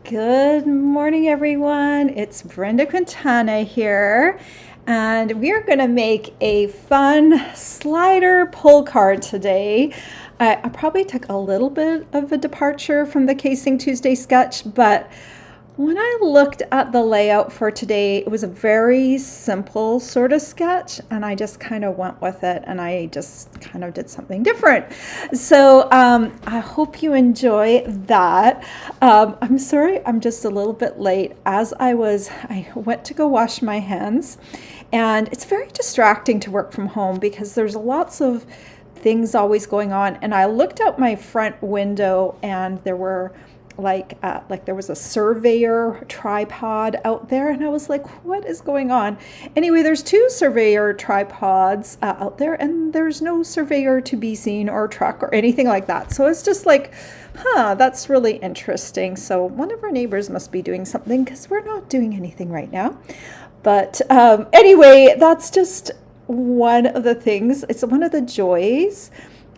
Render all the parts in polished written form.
Good morning, everyone. It's Brenda Quintana here, and we are going to make a fun slider pull card today. I probably took a little bit of a departure from the Casing Tuesday sketch, but when I looked at the layout for today, it was a very simple sort of sketch, and I just kind of went with it, and I just kind of did something different. So I hope you enjoy that. I'm sorry, I'm just a little bit late. I went to go wash my hands, and it's very distracting to work from home because there's lots of things always going on. And I looked out my front window, and there were there was a surveyor tripod out there, and I was like, what is going on? Anyway, there's two surveyor tripods out there, and there's no surveyor to be seen or truck or anything like that. So it's just like, that's really interesting. So one of our neighbors must be doing something because we're not doing anything right now. But anyway, that's just one of the things. It's one of the joys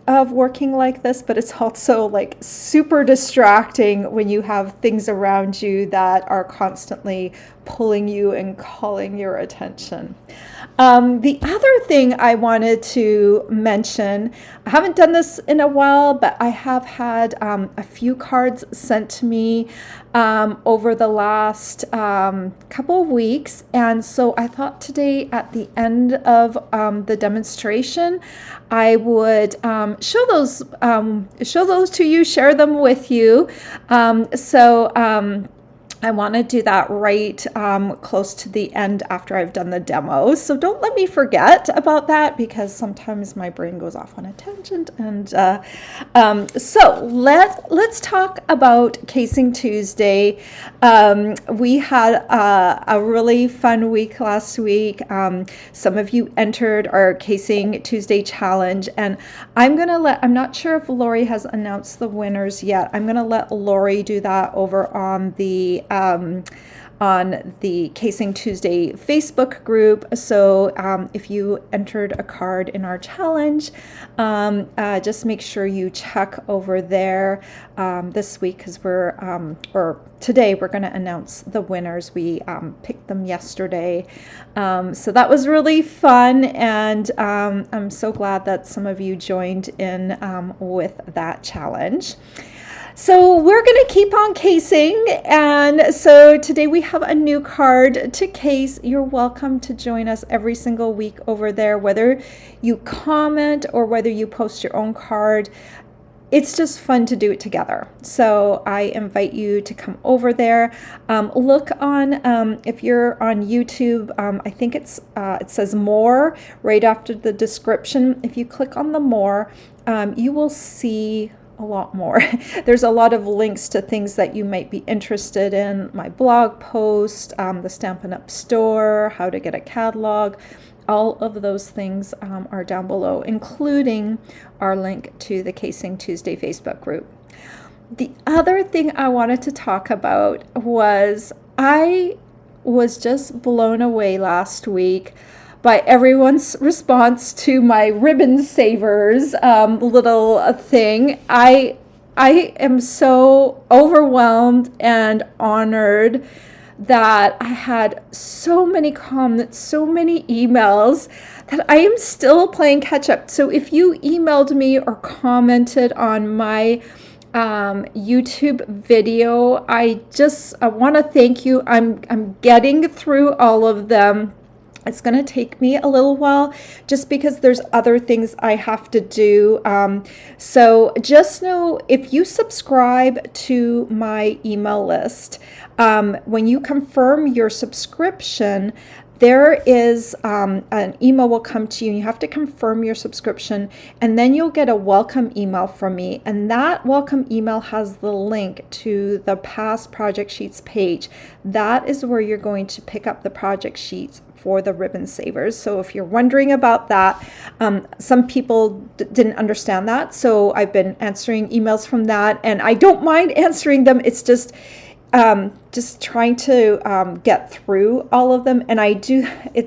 of working like this, but it's also like super distracting when you have things around you that are constantly pulling you and calling your attention. The other thing I wanted to mention, I haven't done this in a while, but I have had a few cards sent to me over the last couple of weeks. And so I thought today at the end of the demonstration, I would show those to you, share them with you. I want to do that right close to the end after I've done the demo. So don't let me forget about that, because sometimes my brain goes off on a tangent. And so let's talk about Casing Tuesday. We had a really fun week last week. Some of you entered our Casing Tuesday challenge, and I'm not sure if Lori has announced the winners yet. I'm going to let Lori do that over on the Casing Tuesday Facebook group. So if you entered a card in our challenge, just make sure you check over there this week, because today we're going to announce the winners. We picked them yesterday. So that was really fun, and I'm so glad that some of you joined in with that challenge. So we're going to keep on casing, and so today we have a new card to case. You're welcome to join us every single week over there, whether you comment or whether you post your own card. It's just fun to do it together. So I invite you to come over there. Look on, if you're on YouTube, I think it says more right after the description. If you click on the more, you will see a lot more. There's a lot of links to things that you might be interested in. My blog post, the Stampin' Up! Store, how to get a catalog. All of those things are down below, including our link to the Casing Tuesday Facebook group. The other thing I wanted to talk about was I was just blown away last week by everyone's response to my ribbon savers little thing. I am so overwhelmed and honored that I had so many comments, so many emails, that I am still playing catch up. So if you emailed me or commented on my YouTube video, I want to thank you. I'm getting through all of them. It's going to take me a little while just because there's other things I have to do. So just know, if you subscribe to my email list, when you confirm your subscription, there is an email will come to you, and you have to confirm your subscription, and then you'll get a welcome email from me, and that welcome email has the link to the past project sheets page. That is where you're going to pick up the project sheets for the ribbon savers. So if you're wondering about that, some people didn't understand that, so I've been answering emails from that, and I don't mind answering them. It's just just trying to get through all of them. And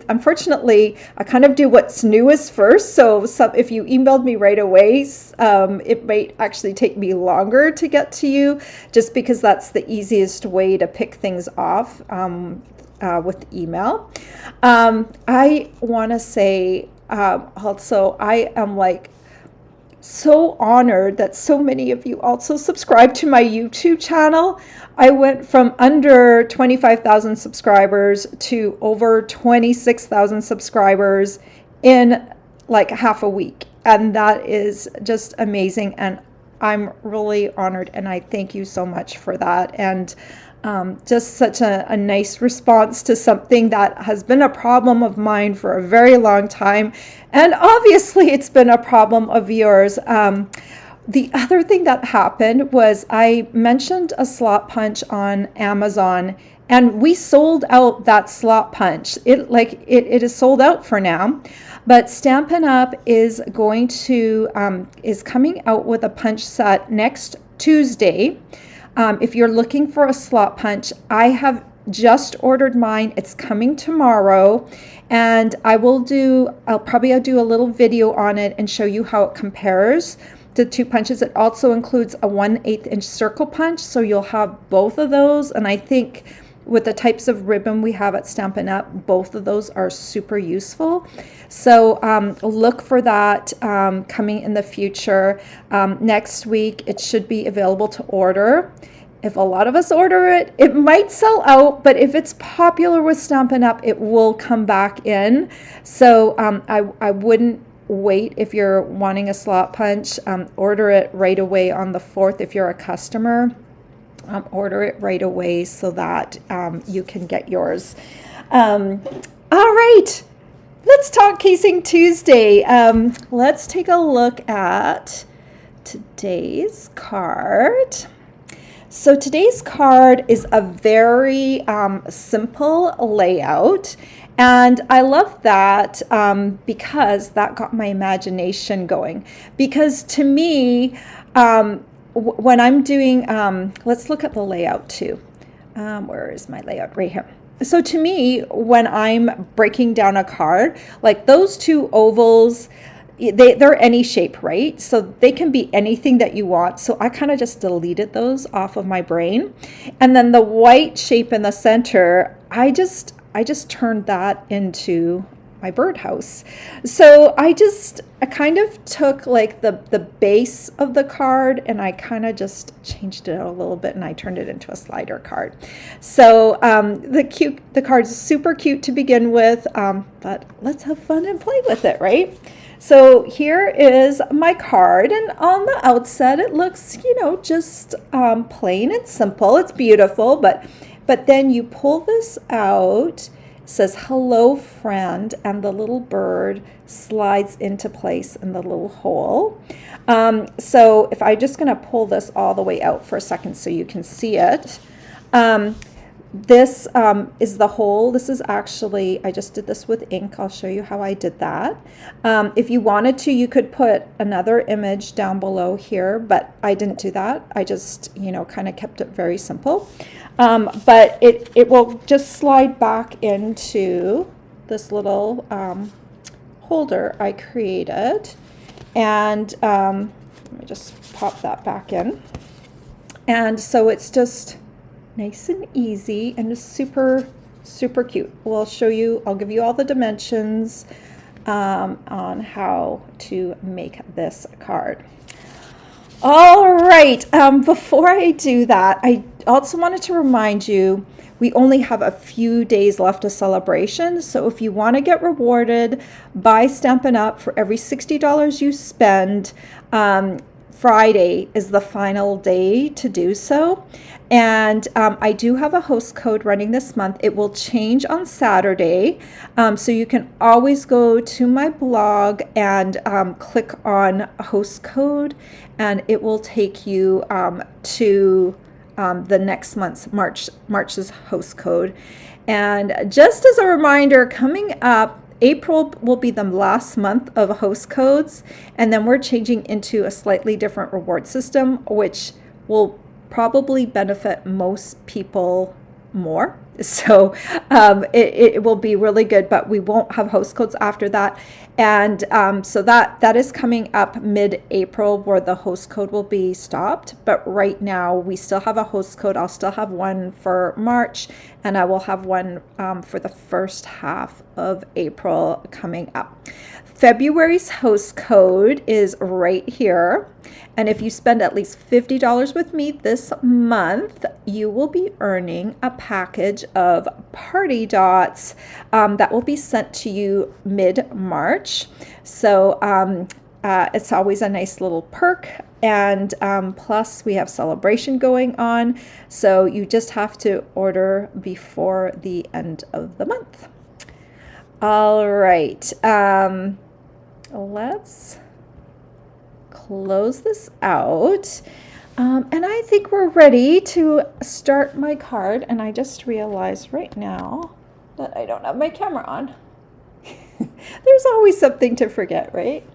unfortunately, I kind of do what's newest first. So if you emailed me right away, it might actually take me longer to get to you, just because that's the easiest way to pick things off with email. I want to say also, I am like so honored that so many of you also subscribe to my YouTube channel. I went from under 25,000 subscribers to over 26,000 subscribers in like half a week. And that is just amazing. And I'm really honored, and I thank you so much for that. And just such a nice response to something that has been a problem of mine for a very long time. And obviously it's been a problem of yours. The other thing that happened was I mentioned a slot punch on Amazon, and we sold out that slot punch. It is sold out for now. But Stampin' Up! Is going to is coming out with a punch set next Tuesday. If you're looking for a slot punch, I have just ordered mine. It's coming tomorrow, and I'll probably do a little video on it and show you how it compares to two punches. It also includes a 1/8 inch circle punch, so you'll have both of those. And I think with the types of ribbon we have at Stampin' Up, both of those are super useful. So look for that coming in the future. Next week, it should be available to order. If a lot of us order it, it might sell out, but if it's popular with Stampin' Up, it will come back in. So I wouldn't wait if you're wanting a slot punch. Order it right away on the 4th if you're a customer. Order it right away so that you can get yours. All right, let's talk Casing Tuesday. Let's take a look at today's card. So today's card is a very simple layout, and I love that because that got my imagination going. Because to me, when I'm doing, let's look at the layout too. Where is my layout? Right here. So to me, when I'm breaking down a card, like those two ovals, they're any shape, right? So they can be anything that you want. So I kind of just deleted those off of my brain. And then the white shape in the center, I just turned that into my birdhouse. So I kind of took like the base of the card, and I kind of just changed it a little bit, and I turned it into a slider card. So the card's super cute to begin with, but let's have fun and play with it, right? So here is my card, and on the outset it looks, just plain and simple. It's beautiful, but then you pull this out. Says hello friend, and the little bird slides into place in the little hole. So if I'm just going to pull this all the way out for a second so you can see it. This is the hole. This is actually, I just did this with ink. I'll show you how I did that. If you wanted to, you could put another image down below here, but I didn't do that. I just, kind of kept it very simple. But it will just slide back into this little holder I created. And let me just pop that back in. And so it's just nice and easy and just super, super cute. I'll give you all the dimensions on how to make this card. All right, before I do that, I also wanted to remind you, we only have a few days left of celebration. So if you want to get rewarded by Stampin' Up! For every $60 you spend, Friday is the final day to do so. And I do have a host code running this month. It will change on Saturday. So you can always go to my blog and click on host code, and it will take you to the next month's March's host code. And just as a reminder, coming up, April will be the last month of host codes, and then we're changing into a slightly different reward system, which will probably benefit most people more. So it will be really good, but we won't have host codes after that. And so that is coming up mid-April, where the host code will be stopped. But right now we still have a host code. I'll still have one for March, and I will have one for the first half of April coming up. February's host code is right here. And if you spend at least $50 with me this month, you will be earning a package of party dots that will be sent to you mid-March. So it's always a nice little perk. And plus we have celebration going on. So you just have to order before the end of the month. All right. Let's close this out. And I think we're ready to start my card. And I just realized right now that I don't have my camera on. There's always something to forget, right?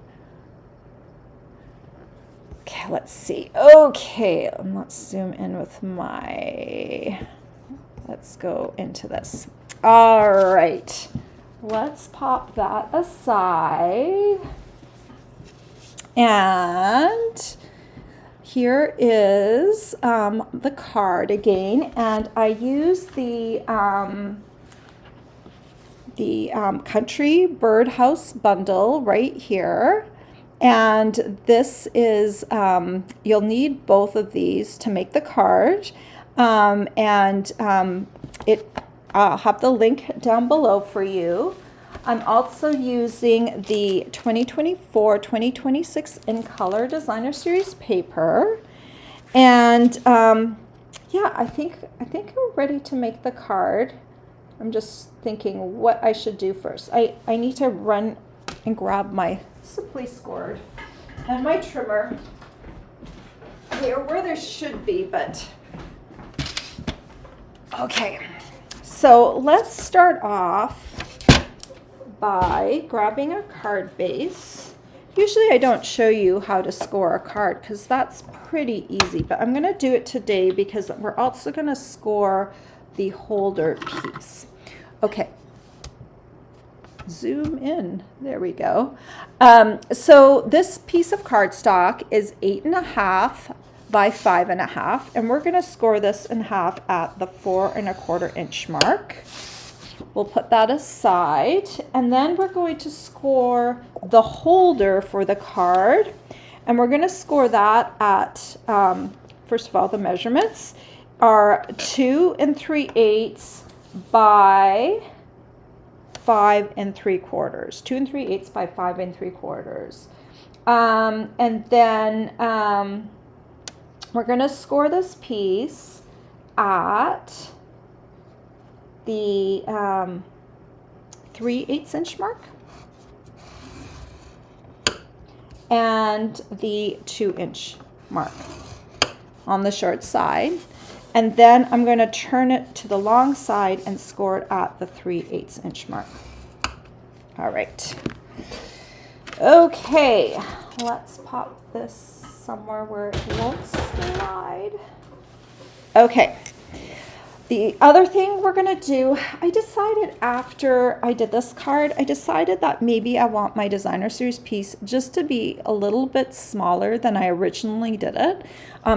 Okay, let's see. Okay, let's zoom in with let's go into this. All right. Let's pop that aside. And here is the card again. And I use the Country Birdhouse bundle right here. And this is, you'll need both of these to make the card. I'll have the link down below for you. I'm also using the 2024-2026 in color designer series paper. And yeah, I think we're ready to make the card. I'm just thinking what I should do first. I need to run and grab my Simply Scored and my trimmer here where there should be, but okay. So let's start off by grabbing a card base. Usually I don't show you how to score a card because that's pretty easy, but I'm going to do it today because we're also going to score the holder piece. Okay. Zoom in. There we go. So this piece of cardstock is 8.5 by 5.5, and we're going to score this in half at the 4 1/4 inch mark. We'll put that aside, and then we're going to score the holder for the card, and we're going to score that at, first of all, the measurements are 2 3/8 by 5 3/4. 2 3/8 by 5 3/4. And then we're going to score this piece at the 3/8 inch mark and the 2 inch mark on the short side. And then I'm going to turn it to the long side and score it at the 3/8 inch mark. All right. Okay, let's pop this somewhere where it won't slide. Okay. The other thing we're going to do, I decided after I did this card, I decided that maybe I want my designer series piece just to be a little bit smaller than I originally did it.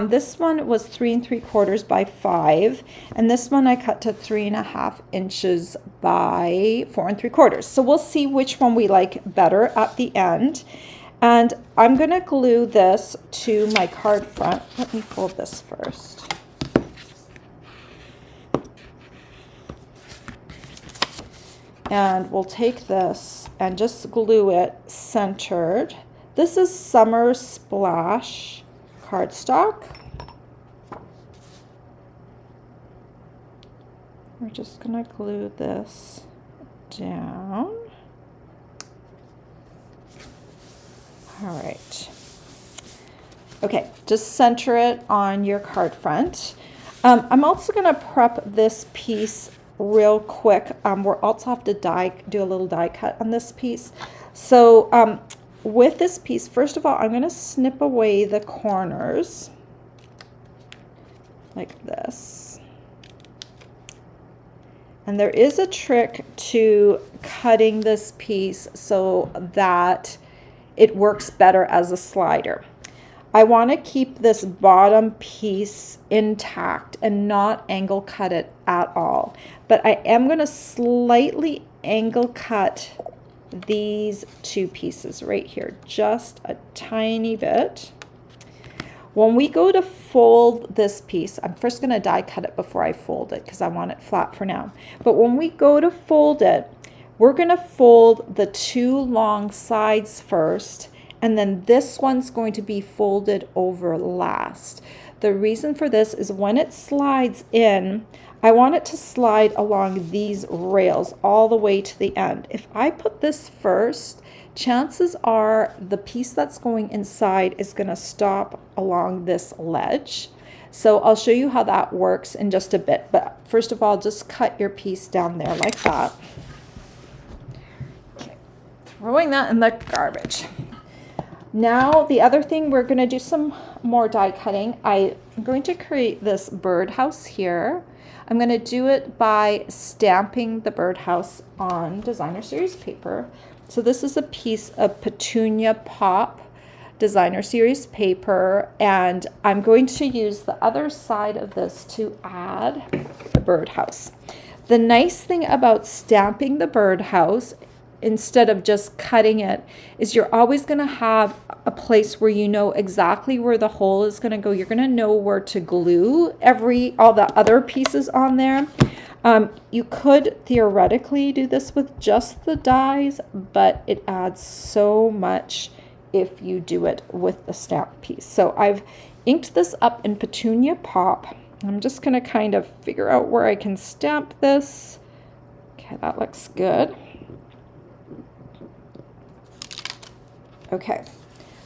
This one was 3 3/4 by 5, and this one I cut to 3.5 inches by 4 3/4. So we'll see which one we like better at the end. And I'm going to glue this to my card front. Let me fold this first. And we'll take this and just glue it centered. This is Summer Splash cardstock. We're just going to glue this down. All right. Okay, just center it on your card front. I'm also going to prep this piece real quick. We'll also have to do a little die cut on this piece. So with this piece, first of all, I'm going to snip away the corners. like this. And there is a trick to cutting this piece so that it works better as a slider. I want to keep this bottom piece intact and not angle cut it at all. But I am going to slightly angle cut these two pieces right here, just a tiny bit. When we go to fold this piece, I'm first going to die cut it before I fold it because I want it flat for now. But when we go to fold it, we're going to fold the two long sides first, and then this one's going to be folded over last. The reason for this is when it slides in, I want it to slide along these rails all the way to the end. If I put this first, chances are the piece that's going inside is going to stop along this ledge. So I'll show you how that works in just a bit. But first of all, just cut your piece down there like that. Okay, throwing that in the garbage. Now the other thing, we're going to do some more die cutting. I'm going to create this birdhouse here. I'm going to do it by stamping the birdhouse on designer series paper. So this is a piece of Petunia Pop designer series paper, and I'm going to use the other side of this to add the birdhouse. The nice thing about stamping the birdhouse instead of just cutting it is you're always going to have a place where you know exactly where the hole is going to go. You're going to know where to glue all the other pieces on there. You could theoretically do this with just the dies, but it adds so much if you do it with the stamp piece. So I've inked this up in Petunia Pop. I'm just going to kind of figure out where I can stamp this. Okay, that looks good. Okay,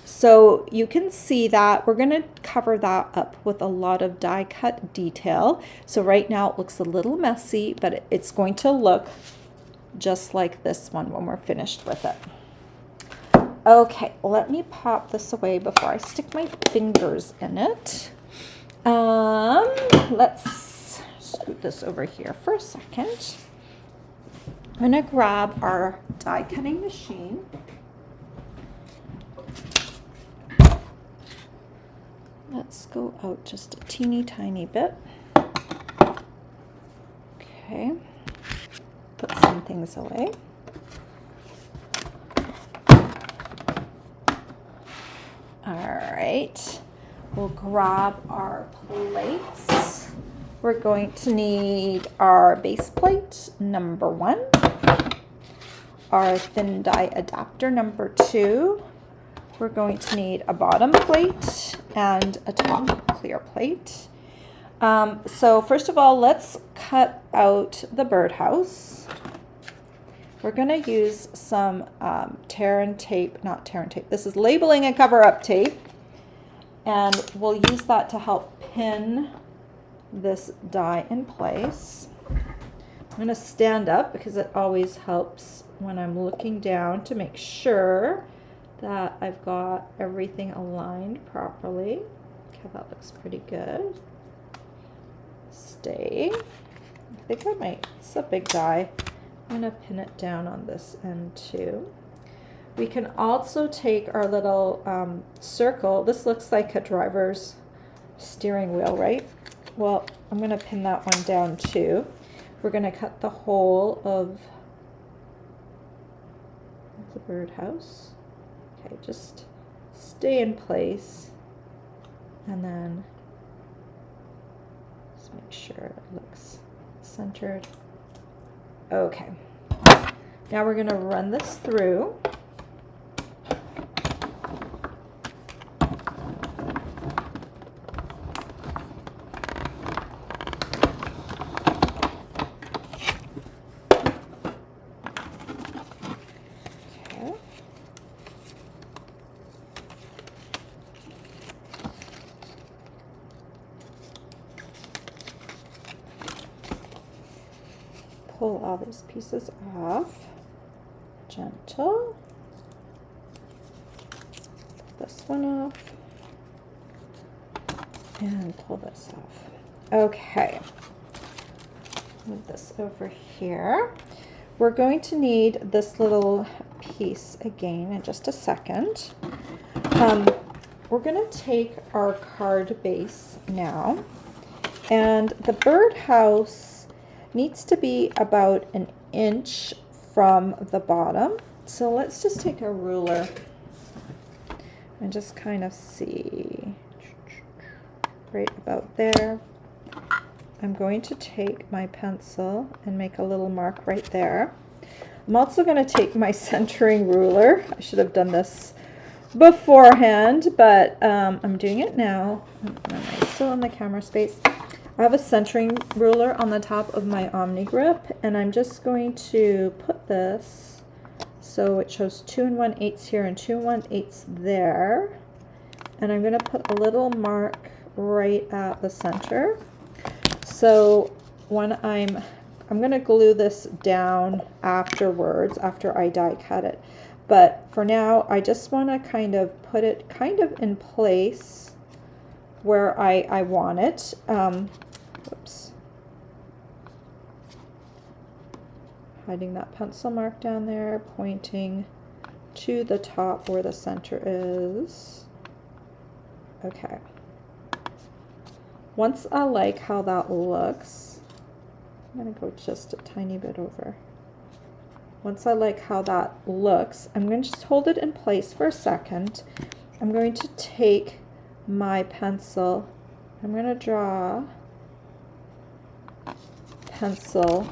so you can see that we're going to cover that up with a lot of die cut detail. So right now it looks a little messy, but it's going to look just like this one when we're finished with it. Okay, let me pop this away before I stick my fingers in it. Let's scoot this over here for a second. I'm going to grab our die cutting machine. Let's go out just a teeny tiny bit. Okay, put some things away. All right, we'll grab our plates. We're going to need our base plate, number 1, our thin die adapter, number 2. We're going to need a bottom plate and a top clear plate. So first of all, let's cut out the birdhouse. We're going to use some tear and tape, not tear and tape. This is labeling and cover-up tape. And we'll use that to help pin this die in place. I'm going to stand up because it always helps when I'm looking down to make sure that I've got everything aligned properly. Okay, that looks pretty good. Stay. I think I might, it's a big die. I'm gonna pin it down on this end too. We can also take our little circle. This looks like a driver's steering wheel, right? Well, I'm gonna pin that one down too. We're gonna cut the whole of the birdhouse. Okay, just stay in place and then just make sure it looks centered. Okay, now we're going to run this through. Pull all these pieces off, gentle, pull this one off, and pull this off. Okay, move this over here. We're going to need this little piece again in just a second. We're going to take our card base now, and the birdhouse needs to be about an inch from the bottom. So let's just take a ruler and just kind of see right about there. I'm going to take my pencil and make a little mark right there. I'm also going to take my centering ruler. I should have done this beforehand, but I'm doing it now. I'm still in the camera space. I have a centering ruler on the top of my Omni Grip, and I'm just going to put this so it shows 2 1/8 here and 2 1/8 there. And I'm going to put a little mark right at the center. So when I'm going to glue this down afterwards, after I die cut it. But for now, I just want to kind of put it kind of in place where I want it. Whoops. Hiding that pencil mark down there, pointing to the top where the center is. Okay. Once I like how that looks, I'm going to go just a tiny bit over. Once I like how that looks, I'm going to just hold it in place for a second. I'm going to take my pencil. I'm going to draw a pencil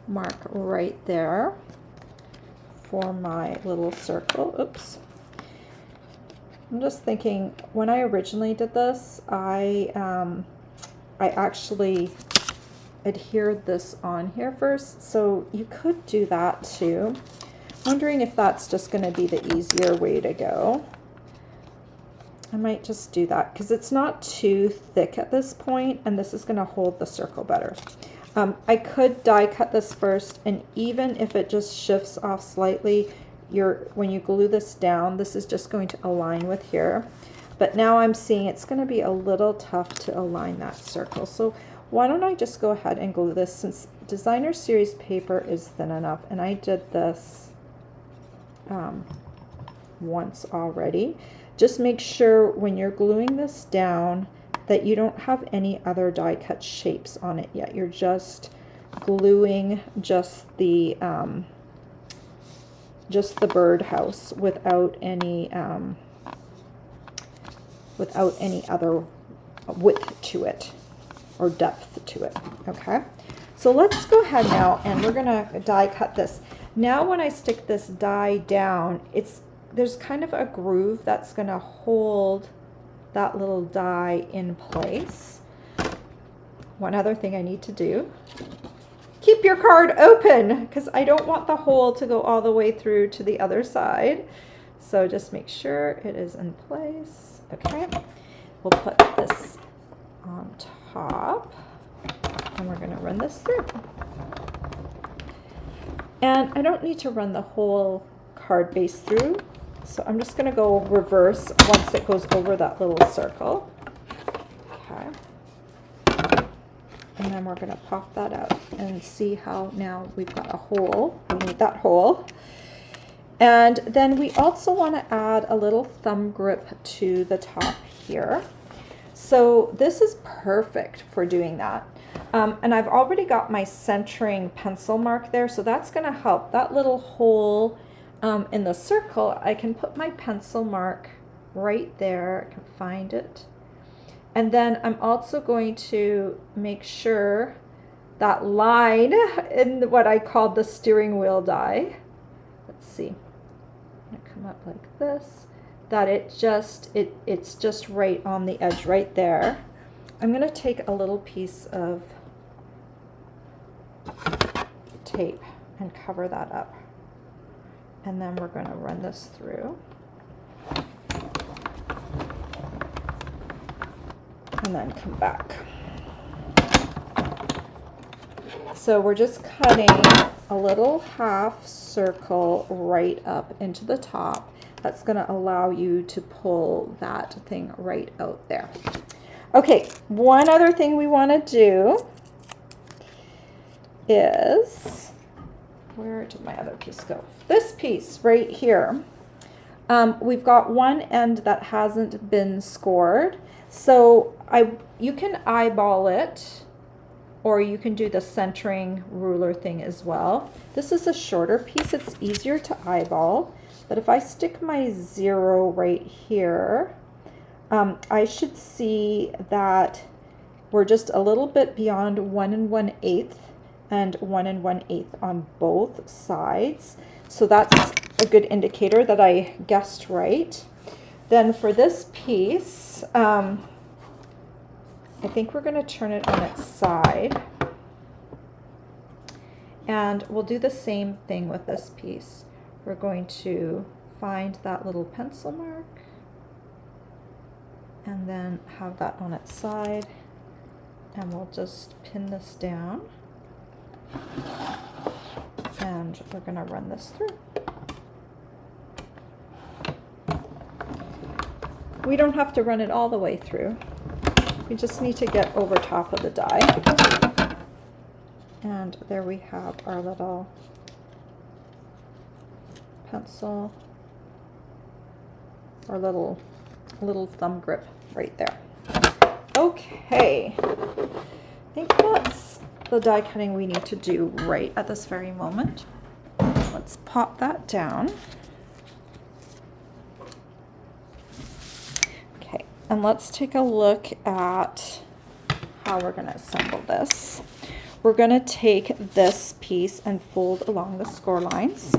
mark right there for my little circle. Oops. I'm just thinking, when I originally did this, I actually adhered this on here first, so you could do that too. Wondering if that's just going to be the easier way to go. I might just do that because it's not too thick at this point, and this is going to hold the circle better. I could die cut this first, and even if it just shifts off slightly, when you glue this down, this is just going to align with here. But now I'm seeing it's going to be a little tough to align that circle. So why don't I just go ahead and glue this, since designer series paper is thin enough, and I did this once already. Just make sure when you're gluing this down that you don't have any other die cut shapes on it yet. You're just gluing just the birdhouse without any other width to it or depth to it. Okay, so let's go ahead now and we're gonna die cut this. Now when I stick this die down, there's kind of a groove that's gonna hold that little die in place. One other thing I need to do, keep your card open, because I don't want the hole to go all the way through to the other side. So just make sure it is in place. Okay, we'll put this on top and we're going to run this through. And I don't need to run the whole card base through, so I'm just going to go reverse once it goes over that little circle. Okay. And then we're going to pop that out and see how now we've got a hole. We need that hole. And then we also want to add a little thumb grip to the top here. So this is perfect for doing that. And I've already got my centering pencil mark there, so that's going to help. That little hole in the circle, I can put my pencil mark right there. I can find it. And then I'm also going to make sure that line in what I call the steering wheel die, let's see, I'm going to come up like this, that it's just right on the edge right there. I'm going to take a little piece of tape and cover that up. And then we're going to run this through. And then come back. So we're just cutting a little half circle right up into the top. That's going to allow you to pull that thing right out there. Okay, one other thing we want to do is, where did my other piece go? This piece right here. We've got one end that hasn't been scored. So you can eyeball it, or you can do the centering ruler thing as well. This is a shorter piece, it's easier to eyeball. But if I stick my 0 right here, I should see that we're just a little bit beyond 1 1/8 and 1 1/8 on both sides. So that's a good indicator that I guessed right. Then for this piece, I think we're going to turn it on its side. And we'll do the same thing with this piece. We're going to find that little pencil mark and then have that on its side. And we'll just pin this down. And we're going to run this through. We don't have to run it all the way through. We just need to get over top of the die. And there we have our little pencil, or little thumb grip right there. Okay, I think that's the die cutting we need to do right at this very moment. Let's pop that down. Okay, and let's take a look at how we're going to assemble this. We're going to take this piece and fold along the score lines.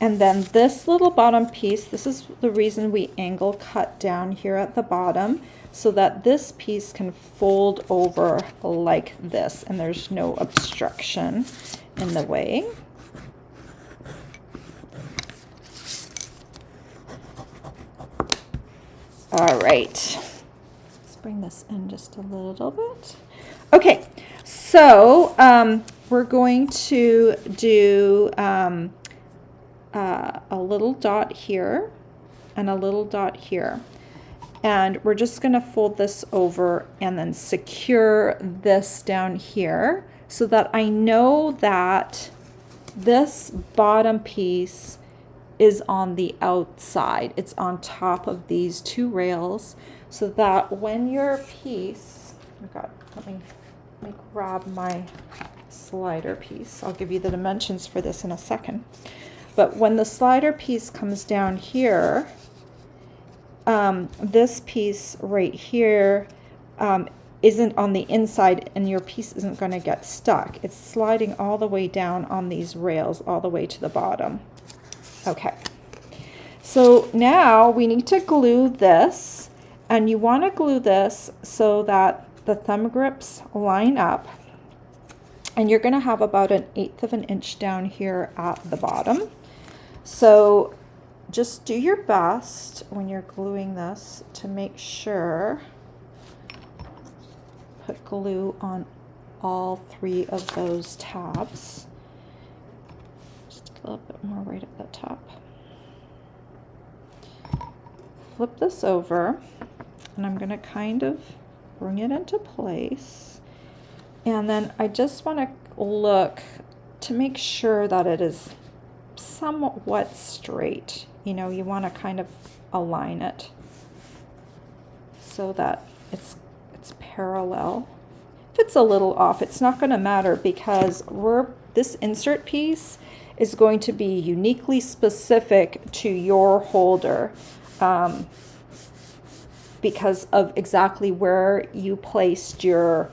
And then this little bottom piece, this is the reason we angle cut down here at the bottom, so that this piece can fold over like this and there's no obstruction in the way. All right, let's bring this in just a little bit. Okay, so we're going to do a little dot here and a little dot here. And we're just going to fold this over and then secure this down here so that I know that this bottom piece is on the outside. It's on top of these two rails so that when your piece, oh God, let me grab my slider piece. I'll give you the dimensions for this in a second. But when the slider piece comes down here, this piece right here isn't on the inside and your piece isn't going to get stuck. It's sliding all the way down on these rails all the way to the bottom. Okay, so now we need to glue this, and you want to glue this so that the thumb grips line up, and you're going to have about 1/8 of an inch down here at the bottom. So just do your best when you're gluing this to make sure, put glue on all 3 of those tabs. Just a little bit more right at the top. Flip this over, and I'm going to kind of bring it into place. And then I just want to look to make sure that it is somewhat straight. You know, you want to kind of align it so that it's parallel. If it's a little off, it's not going to matter because this insert piece is going to be uniquely specific to your holder because of exactly where you placed your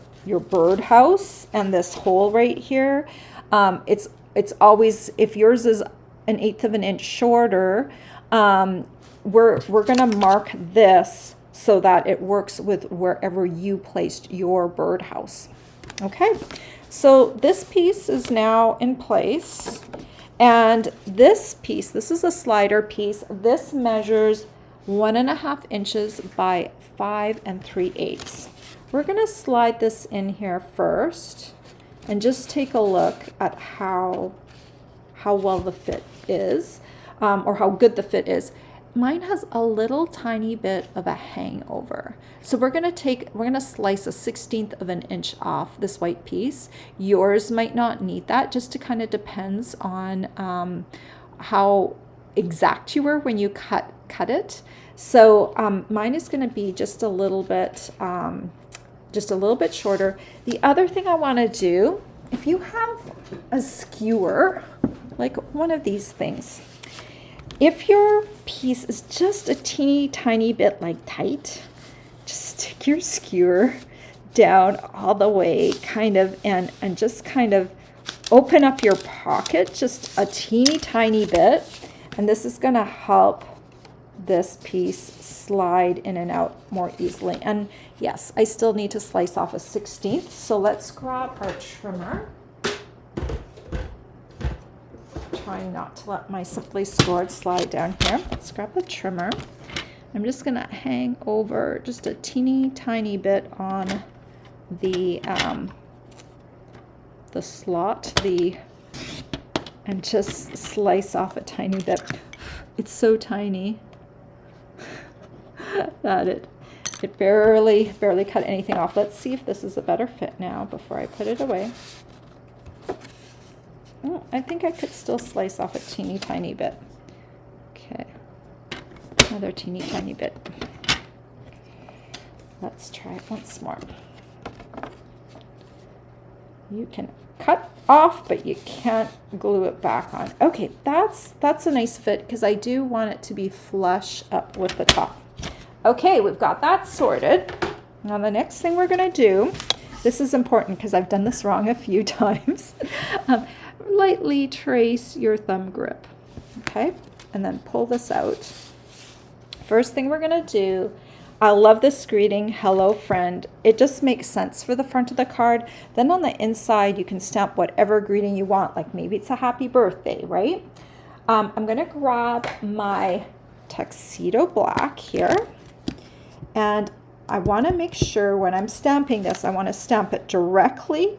birdhouse and this hole right here. It's always, if yours is 1/8 of an inch shorter, we're going to mark this so that it works with wherever you placed your birdhouse. Okay, so this piece is now in place, and this piece, this is a slider piece. This measures 1.5 inches by 5 3/8. We're going to slide this in here first, and just take a look at how well the fit is, or how good the fit is. Mine has a little tiny bit of a hangover. So we're gonna slice a 1/16 of an inch off this white piece. Yours might not need that, just to kind of depends on how exact you were when you cut it. So mine is gonna be just a little bit shorter. The other thing I wanna do, if you have a skewer, like one of these things, if your piece is just a teeny tiny bit like tight, just stick your skewer down all the way kind of and just kind of open up your pocket just a teeny tiny bit, and this is going to help this piece slide in and out more easily. And yes, I still need to slice off a 1/16, so let's grab our trimmer. Trying not to let my Simply Scored slide down here. Let's grab the trimmer. I'm just gonna hang over just a teeny tiny bit on the slot, and just slice off a tiny bit. It's so tiny that it barely cut anything off. Let's see if this is a better fit now before I put it away. Oh, I think I could still slice off a teeny tiny bit. Okay, another teeny tiny bit. Let's try it once more. You can cut off, but you can't glue it back on. Okay, that's a nice fit because I do want it to be flush up with the top. Okay, we've got that sorted. Now the next thing we're gonna do, this is important because I've done this wrong a few times. Lightly trace your thumb grip, okay? And then pull this out. First thing we're gonna do, I love this greeting, hello friend. It just makes sense for the front of the card. Then on the inside, you can stamp whatever greeting you want, like maybe it's a happy birthday, right? I'm gonna grab my tuxedo black here, and I wanna make sure when I'm stamping this, I wanna stamp it directly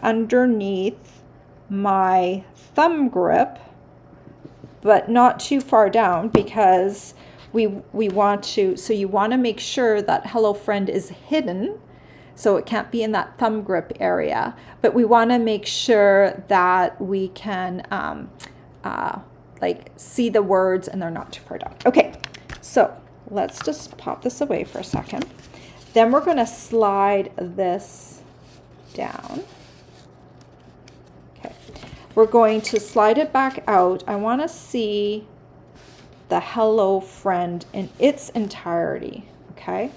underneath my thumb grip, but not too far down, because we want to, so you want to make sure that hello friend is hidden, so it can't be in that thumb grip area, but we want to make sure that we can like see the words and they're not too far down. Okay, so let's just pop this away for a second. Then we're going to slide this down. Okay, we're going to slide it back out. I want to see the hello friend in its entirety. Okay,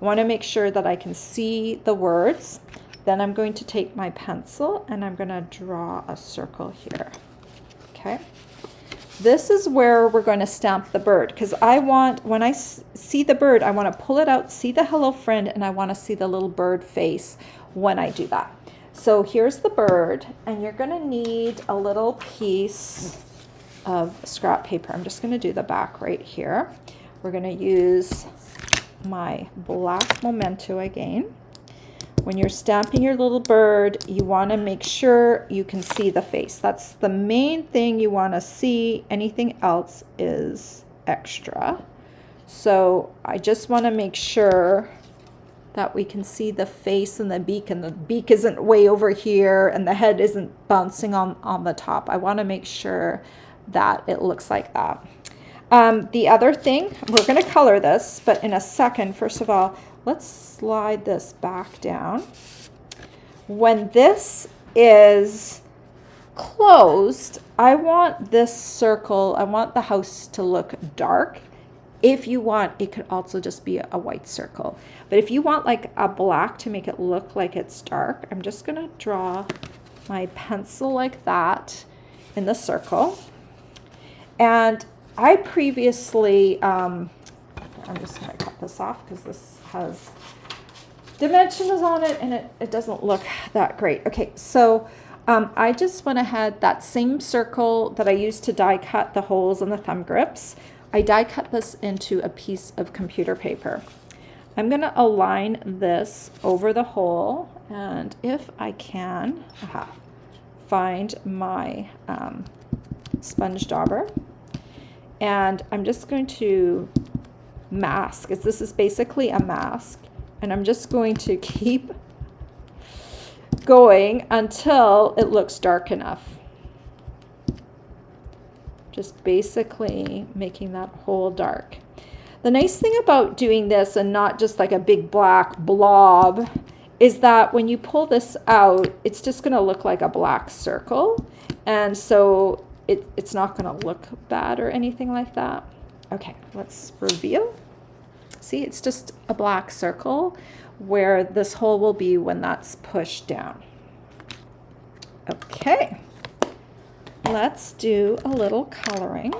I want to make sure that I can see the words. Then I'm going to take my pencil and I'm going to draw a circle here. Okay, this is where we're going to stamp the bird, because I want, when I see the bird, I want to pull it out, see the hello friend, and I want to see the little bird face when I do that. So here's the bird, and you're going to need a little piece of scrap paper. I'm just going to do the back right here. We're going to use my black Memento again. When you're stamping your little bird, you want to make sure you can see the face. That's the main thing you want to see. Anything else is extra. So I just want to make sure that we can see the face and the beak isn't way over here and the head isn't bouncing on the top. I want to make sure that it looks like that. The other thing, we're going to color this, but in a second. First of all, let's slide this back down. When this is closed, I want this circle, I want the house to look dark. If you want, it could also just be a white circle. But if you want like a black to make it look like it's dark, I'm just going to draw my pencil like that in the circle. And I previously, I'm just going to cut this off because this has dimensions on it and it doesn't look that great. Okay, so I just went ahead, that same circle that I used to die cut the holes in the thumb grips, I die cut this into a piece of computer paper. I'm going to align this over the hole, and if I can, find my sponge dauber, and I'm just going to mask, as this is basically a mask, and I'm just going to keep going until it looks dark enough. Just basically making that hole dark. The nice thing about doing this and not just like a big black blob is that when you pull this out, it's just going to look like a black circle. And so it's not going to look bad or anything like that. Okay, let's reveal. See, it's just a black circle where this hole will be when that's pushed down. Okay, let's do a little coloring.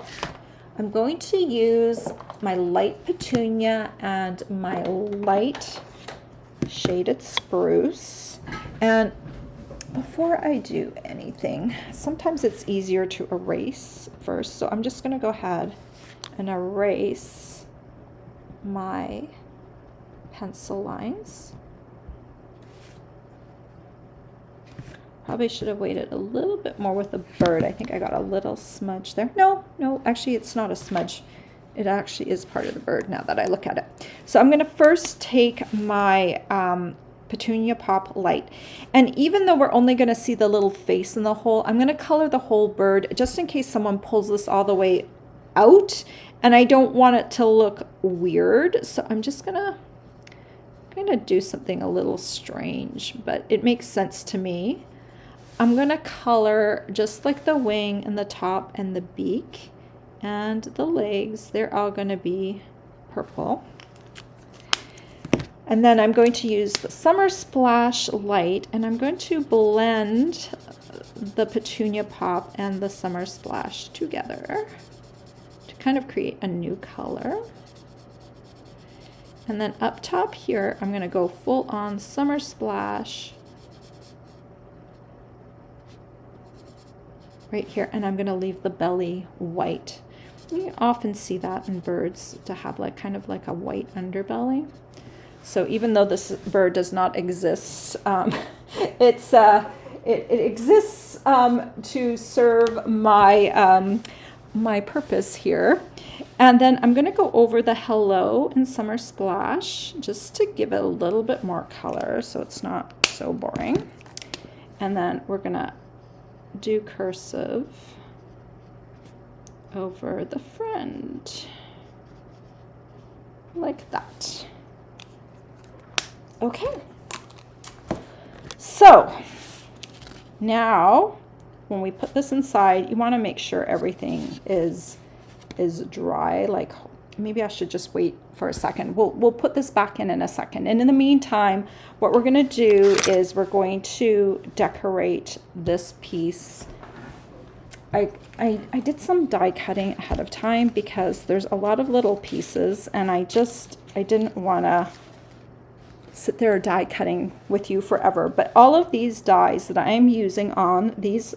I'm going to use my light petunia and my light shaded spruce. And before I do anything, sometimes it's easier to erase first. So I'm just going to go ahead and erase my pencil lines. Probably should have waited a little bit more with the bird. I think I got a little smudge there. No, actually it's not a smudge. It actually is part of the bird now that I look at it. So I'm going to first take my Petunia Pop Light. And even though we're only going to see the little face in the hole, I'm going to color the whole bird just in case someone pulls this all the way out. And I don't want it to look weird. So I'm just going to do something a little strange, but it makes sense to me. I'm going to color just like the wing and the top and the beak and the legs. They're all going to be purple. And then I'm going to use the Summer Splash light, and I'm going to blend the Petunia Pop and the Summer Splash together to kind of create a new color. And then up top here, I'm going to go full on Summer Splash right here, and I'm going to leave the belly white. You often see that in birds, to have like kind of like a white underbelly. So even though this bird does not exist, it exists to serve my my purpose here. And then I'm going to go over the Hello and Summer Splash just to give it a little bit more color so it's not so boring. And then we're going to do cursive over the friend like that. Okay, so now when we put this inside, you want to make sure everything is dry. Like, maybe I should just wait for a second. We'll put this back in a second. And in the meantime, what we're going to do is we're going to decorate this piece. I did some die cutting ahead of time because there's a lot of little pieces, and I didn't want to sit there die cutting with you forever. But all of these dies that I am using on this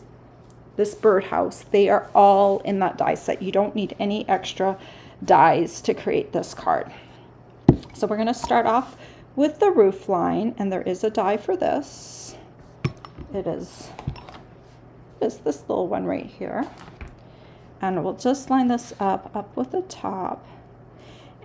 birdhouse, they are all in that die set. You don't need any extra dies to create this card. So we're going to start off with the roof line, and there is a die for this. It is this little one right here, and we'll just line this up with the top.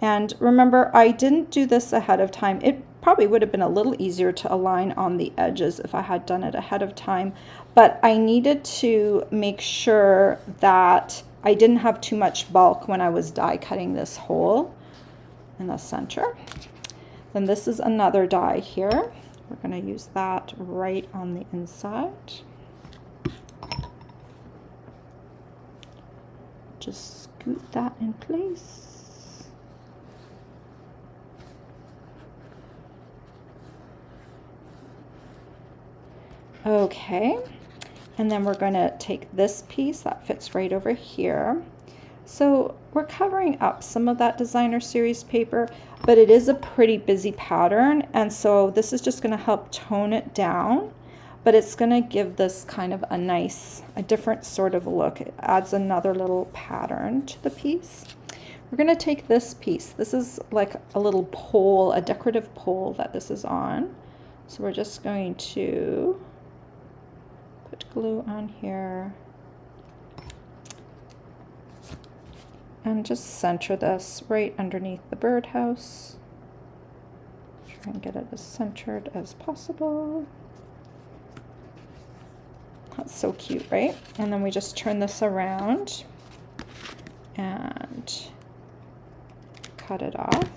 And remember, I didn't do this ahead of time. It probably would have been a little easier to align on the edges if I had done it ahead of time, but I needed to make sure that I didn't have too much bulk when I was die cutting this hole in the center. Then this is another die here. We're going to use that right on the inside. Just scoot that in place. Okay, and then we're going to take this piece that fits right over here. So we're covering up some of that designer series paper, but it is a pretty busy pattern, and so this is just going to help tone it down, but it's going to give this kind of a different sort of look. It adds another little pattern to the piece. we're going to take this piece. This is like a little pole, a decorative pole that this is on. So we're just going to put glue on here and just center this right underneath the birdhouse. Try and get it as centered as possible. That's so cute, right? And then we just turn this around and cut it off.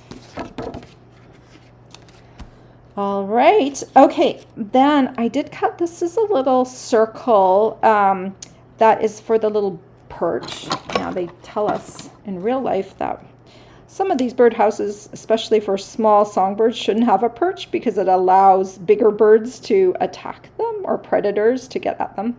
All right, okay, then I did cut, this is a little circle that is for the little perch. Now they tell us in real life that some of these birdhouses, especially for small songbirds, shouldn't have a perch because it allows bigger birds to attack them or predators to get at them.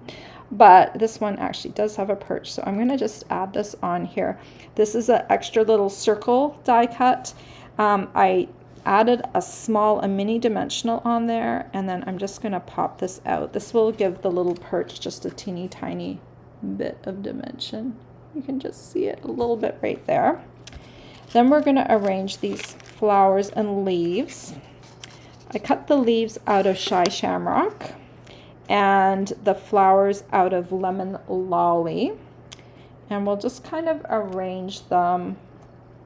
But this one actually does have a perch, so I'm going to just add this on here. This is an extra little circle die cut. I added a mini dimensional on there, and then I'm just going to pop this out. This will give the little perch just a teeny tiny bit of dimension. You can just see it a little bit right there. Then we're going to arrange these flowers and leaves. I cut the leaves out of Shy Shamrock and the flowers out of Lemon Lolly, and we'll just kind of arrange them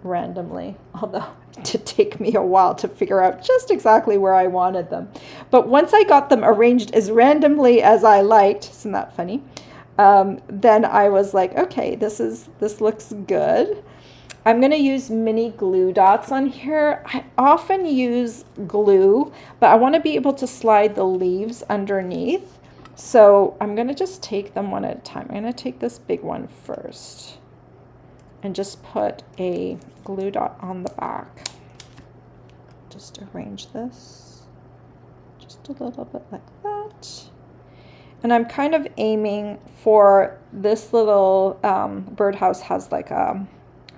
randomly, although it did take me a while to figure out just exactly where I wanted them. But once I got them arranged as randomly as I liked, isn't that funny? Then I was like, okay, this looks good. I'm going to use mini glue dots on here. I often use glue, but I want to be able to slide the leaves underneath. So I'm going to just take them one at a time. I'm going to take this big one first and just put a glue dot on the back. Just arrange this just a little bit like that. And I'm kind of aiming for this little birdhouse has like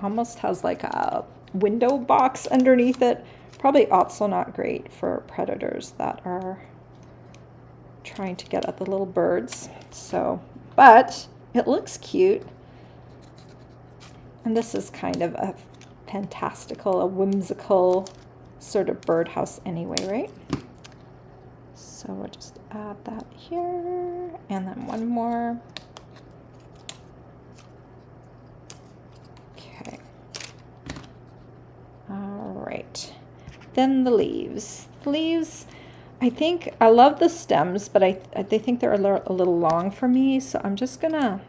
almost has like a window box underneath it. Probably also not great for predators that are trying to get at the little birds. So, but it looks cute. And this is kind of a fantastical, a whimsical sort of birdhouse anyway, right? So we'll just add that here, and then one more. Okay. All right. Then the leaves. The leaves, I think, I love the stems, but I think they're a little long for me, so I'm just gonna,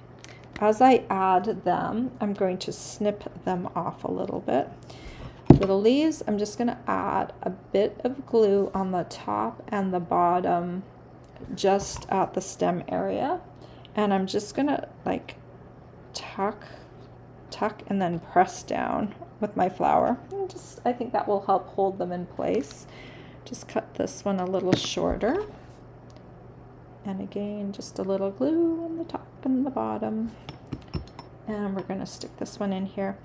as I add them, I'm going to snip them off a little bit. For the leaves, I'm just going to add a bit of glue on the top and the bottom, just at the stem area. And I'm just going to like tuck, and then press down with my flower. And I think that will help hold them in place. Just cut this one a little shorter. And again, just a little glue on the top and the bottom. And we're going to stick this one in here.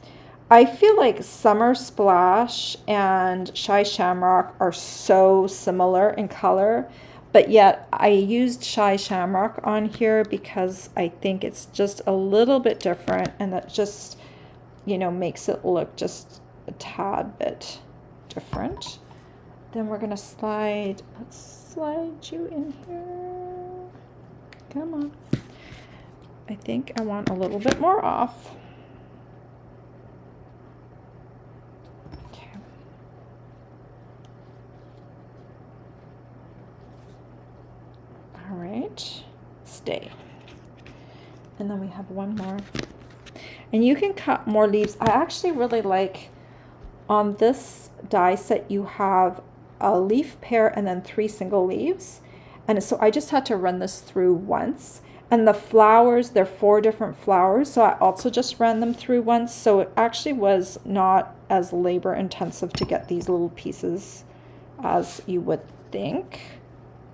I feel like Summer Splash and Shy Shamrock are so similar in color, but yet I used Shy Shamrock on here because I think it's just a little bit different, and that just, you know, makes it look just a tad bit different. Then we're going to slide, let's slide you in here. Come on. I think I want a little bit more off. All right, stay. And then we have one more. And you can cut more leaves. I actually really like, on this die set, you have a leaf pair and then 3 single leaves. And so I just had to run this through once. And the flowers, they're 4 different flowers, so I also just ran them through once. So it actually was not as labor intensive to get these little pieces as you would think.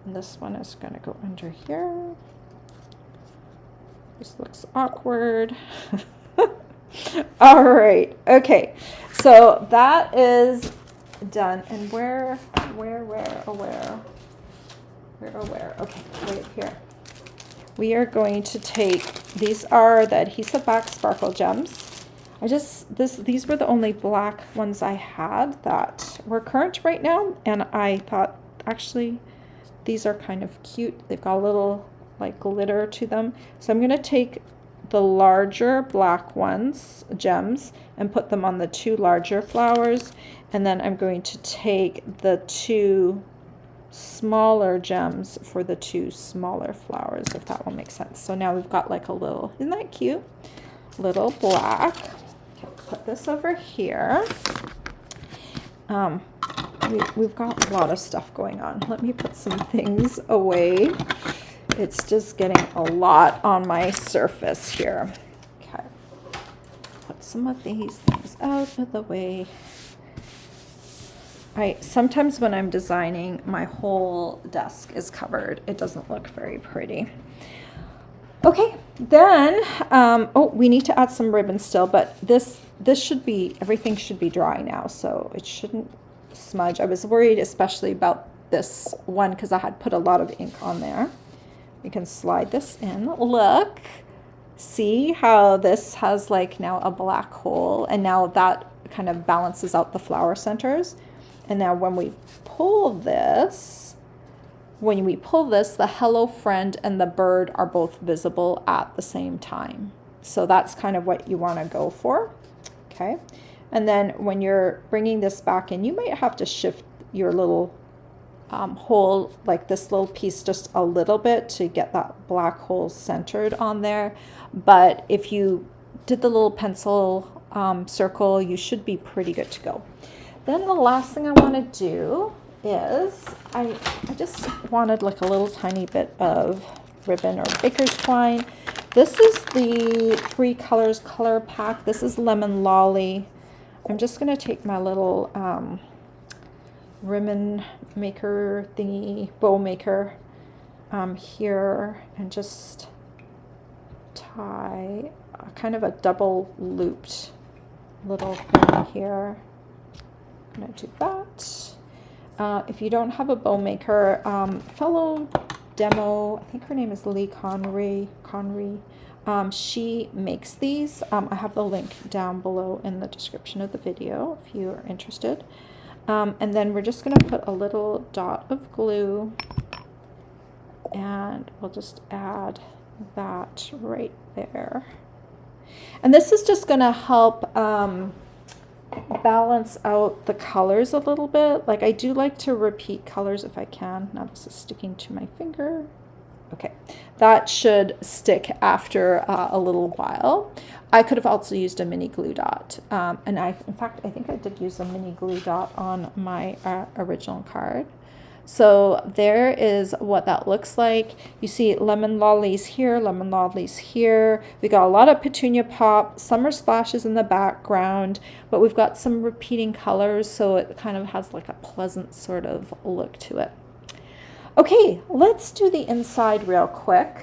And this one is going to go under here. This looks awkward. All right. Okay. So that is done. And where? Okay, right here. We are going to take, these are the Adhesive Back Sparkle Gems. These were the only black ones I had that were current right now, and I thought actually these are kind of cute. They've got a little like glitter to them. So I'm gonna take the larger black ones, gems, and put them on the two larger flowers, and then I'm going to take the two smaller gems for the two smaller flowers, if that will make sense. So now we've got like a little, isn't that cute? Little black. Put this over here. We've got a lot of stuff going on. Let me put some things away. It's just getting a lot on my surface here. Okay. Put some of these things out of the way. Sometimes when I'm designing, my whole desk is covered. It doesn't look very pretty. Okay, then, oh, we need to add some ribbon still, but this should be, everything should be dry now, so it shouldn't smudge. I was worried especially about this one because I had put a lot of ink on there. We can slide this in. Look, see how this has like now a black hole, and now that kind of balances out the flower centers. And now when we pull this, the hello friend and the bird are both visible at the same time. So that's kind of what you want to go for. Okay. And then when you're bringing this back in, you might have to shift your little hole, like this little piece, just a little bit to get that black hole centered on there. But if you did the little pencil circle, you should be pretty good to go. Then the last thing I want to do is I just wanted like a little tiny bit of ribbon or baker's twine. This is the 3 colors color pack. This is Lemon Lolly. I'm just going to take my little ribbon maker thingy, bow maker here, and just tie kind of a double looped little thing here. I'm going to do that. If you don't have a bow maker, fellow demo, I think her name is Lee Conrey. She makes these. I have the link down below in the description of the video if you are interested. And then we're just going to put a little dot of glue, and we'll just add that right there. And this is just going to help balance out the colors a little bit. Like I do like to repeat colors if I can. Now this is sticking to my finger. Okay, that should stick after a little while. I could have also used a mini glue dot, and in fact, I think I did use a mini glue dot on my original card. So there is what that looks like. You see lemon lollies here, lemon lollies here. We got a lot of petunia pop, summer splashes in the background, but we've got some repeating colors, so it kind of has like a pleasant sort of look to it. Okay, let's do the inside real quick,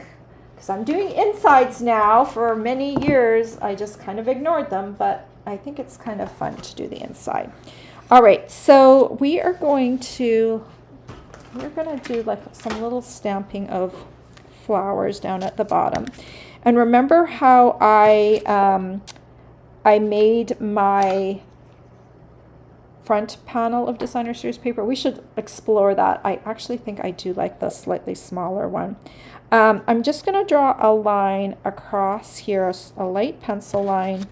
because I'm doing insides now. For many years, I just kind of ignored them, but I think it's kind of fun to do the inside. All right, so we're going to do like some little stamping of flowers down at the bottom. And remember how I made my front panel of designer series paper? We should explore that. I actually think I do like the slightly smaller one. I'm just going to draw a line across here, a light pencil line.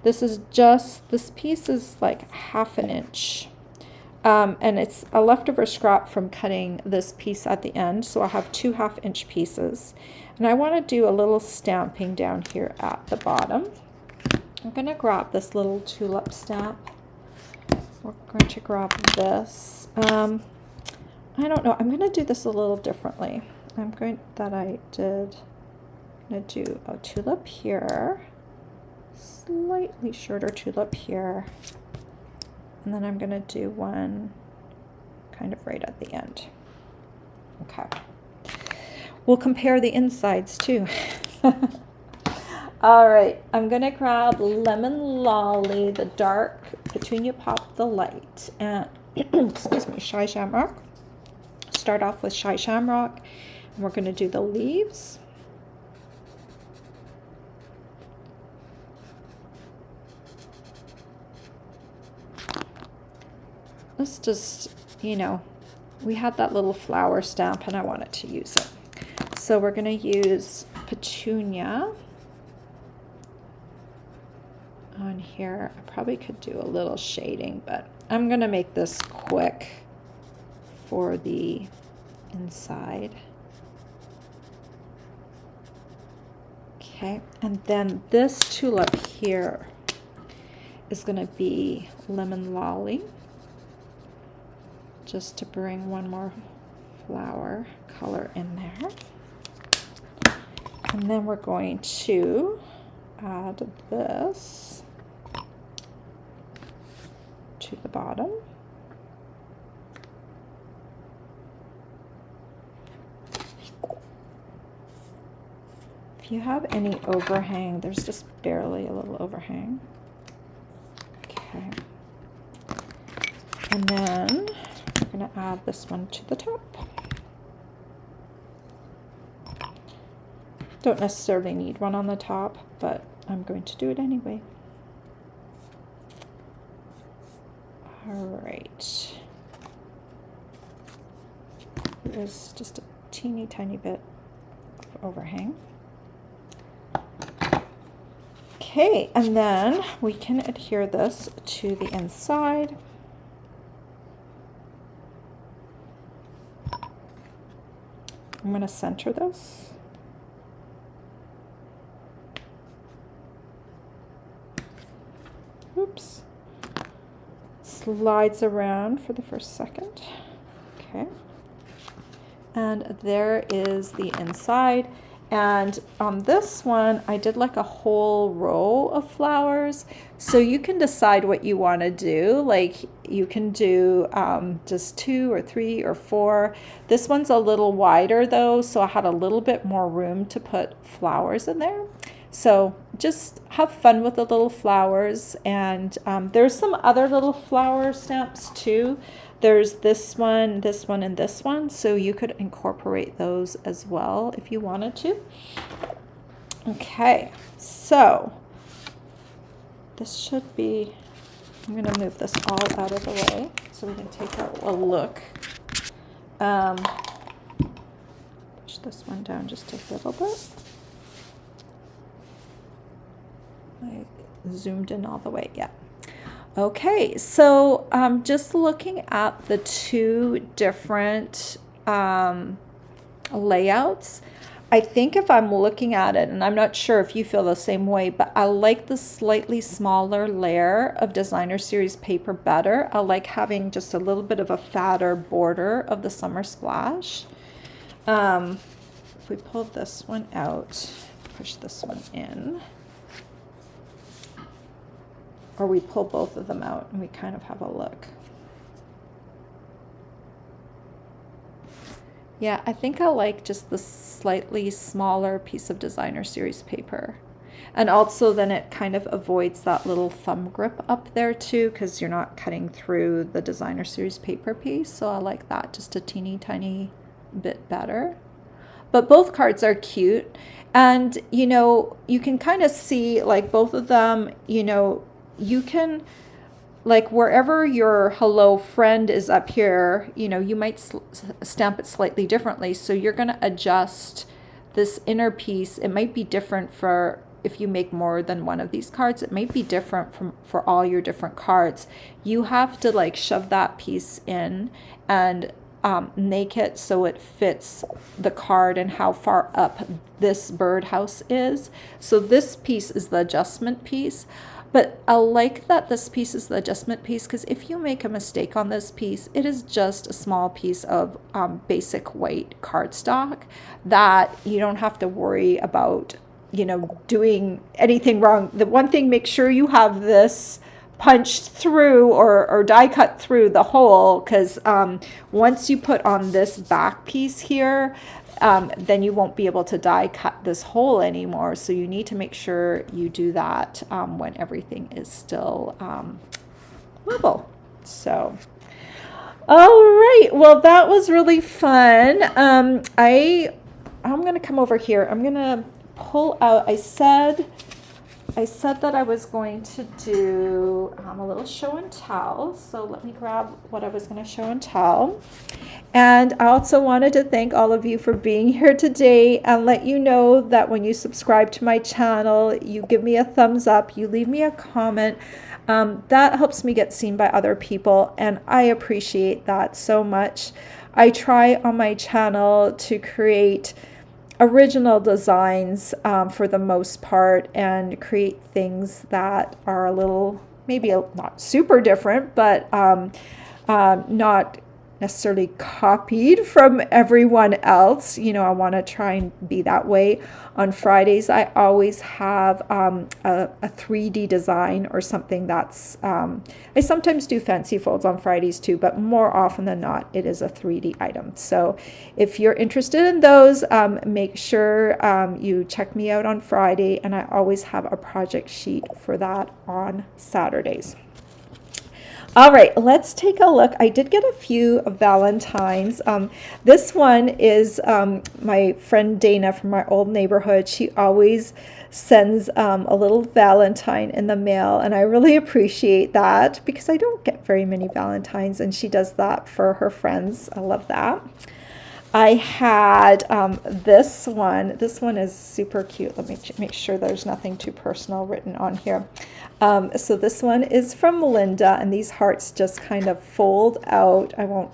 This piece is like 1/2 inch. And it's a leftover scrap from cutting this piece at the end. So I'll have 2 1/2 inch pieces. And I want to do a little stamping down here at the bottom. I'm going to grab this little tulip stamp. We're going to grab this. I don't know. I'm going to do this a little differently. I'm going to do a tulip here. Slightly shorter tulip here. And then I'm going to do one kind of right at the end. Okay. We'll compare the insides too. All right. I'm going to grab Lemon Lolly, the dark, Petunia Pop, the light, and excuse me, Shy Shamrock. Start off with Shy Shamrock, and we're going to do the leaves. let's just, you know, we had that little flower stamp and I wanted to use it. So we're going to use Petunia on here. I probably could do a little shading, but I'm going to make this quick for the inside. Okay, and then this tulip here is going to be Lemon Lolly, just to bring one more flower color in there. And then we're going to add this to the bottom. If you have any overhang, there's just barely a little overhang. Okay. And then we're going to add this one to the top. Don't necessarily need one on the top, but I'm going to do it anyway. All right. There's just a teeny tiny bit of overhang. Okay, and then we can adhere this to the inside. I'm going to center this. Oops. Slides around for the first second. Okay. And there is the inside. And on this one, I did like a whole row of flowers. So you can decide what you want to do. Like you can do just 2 or 3 or 4. This one's a little wider though, so I had a little bit more room to put flowers in there. So just have fun with the little flowers. And there's some other little flower stamps too. There's this one, and this one. So you could incorporate those as well if you wanted to. Okay, so this should be, I'm going to move this all out of the way so we can take a look. Push this one down just a little bit. I zoomed in all the way, yeah. Okay, so just looking at the 2 different layouts, I think if I'm looking at it, and I'm not sure if you feel the same way, but I like the slightly smaller layer of Designer Series paper better. I like having just a little bit of a fatter border of the Summer Splash. If we pull this one out, push this one in, or we pull both of them out and we kind of have a look. Yeah, I think I like just the slightly smaller piece of Designer Series paper. And also then it kind of avoids that little thumb grip up there too, because you're not cutting through the Designer Series paper piece. So I like that just a teeny tiny bit better. But both cards are cute. And, you know, you can kind of see like both of them, you know, you can, like wherever your hello friend is up here, you know, you might stamp it slightly differently. So you're going to adjust this inner piece. It might be different for, if you make more than one of these cards, it might be different for all your different cards. You have to like shove that piece in and make it so it fits the card and how far up this birdhouse is. So this piece is the adjustment piece. But I like that this piece is the adjustment piece, because if you make a mistake on this piece, it is just a small piece of basic white cardstock that you don't have to worry about, you know, doing anything wrong. The one thing, make sure you have this punched through or die cut through the hole, because once you put on this back piece here, then you won't be able to die cut this hole anymore. So you need to make sure you do that when everything is still level. So, all right. Well, that was really fun. I'm going to come over here. I'm going to pull out, I said I said that I was going to do a little show and tell. So let me grab what I was going to show and tell. And I also wanted to thank all of you for being here today and let you know that when you subscribe to my channel, you give me a thumbs up, you leave me a comment. That helps me get seen by other people, and I appreciate that so much. I try on my channel to create original designs for the most part, and create things that are a little, maybe not super different, but not necessarily copied from everyone else. You know, I want to try and be that way. On Fridays, I always have a 3D design or something that's, I sometimes do fancy folds on Fridays too, but more often than not, it is a 3D item. So if you're interested in those, make sure you check me out on Friday, and I always have a project sheet for that on Saturdays. All right, let's take a look. I did get a few Valentines. This one is my friend Dana from my old neighborhood. She always sends a little Valentine in the mail, and I really appreciate that because I don't get very many Valentines, and she does that for her friends. I love that. I had this one. This one is super cute. Let me make sure there's nothing too personal written on here. So this one is from Linda, and these hearts just kind of fold out. I won't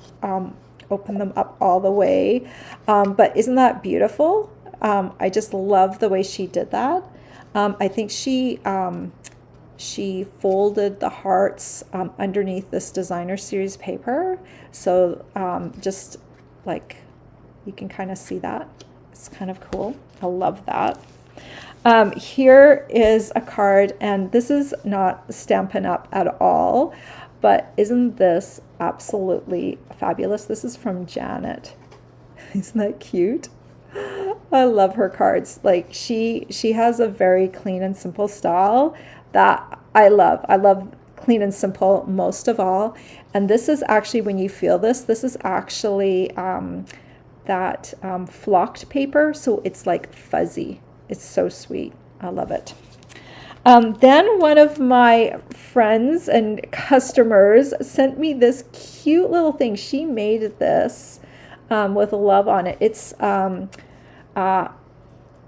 open them up all the way, but isn't that beautiful? I just love the way she did that. I think she folded the hearts underneath this designer series paper. So just like, you can kind of see that. It's kind of cool. I love that. Here is a card, and this is not Stampin' Up at all, but isn't this absolutely fabulous? This is from Janet. Isn't that cute? I love her cards. Like, she has a very clean and simple style that I love. I love clean and simple most of all. And this is actually, when you feel this is actually that flocked paper, so it's like fuzzy. It's so sweet. I love it. Then one of my friends and customers sent me this cute little thing. She made this with love on it. It's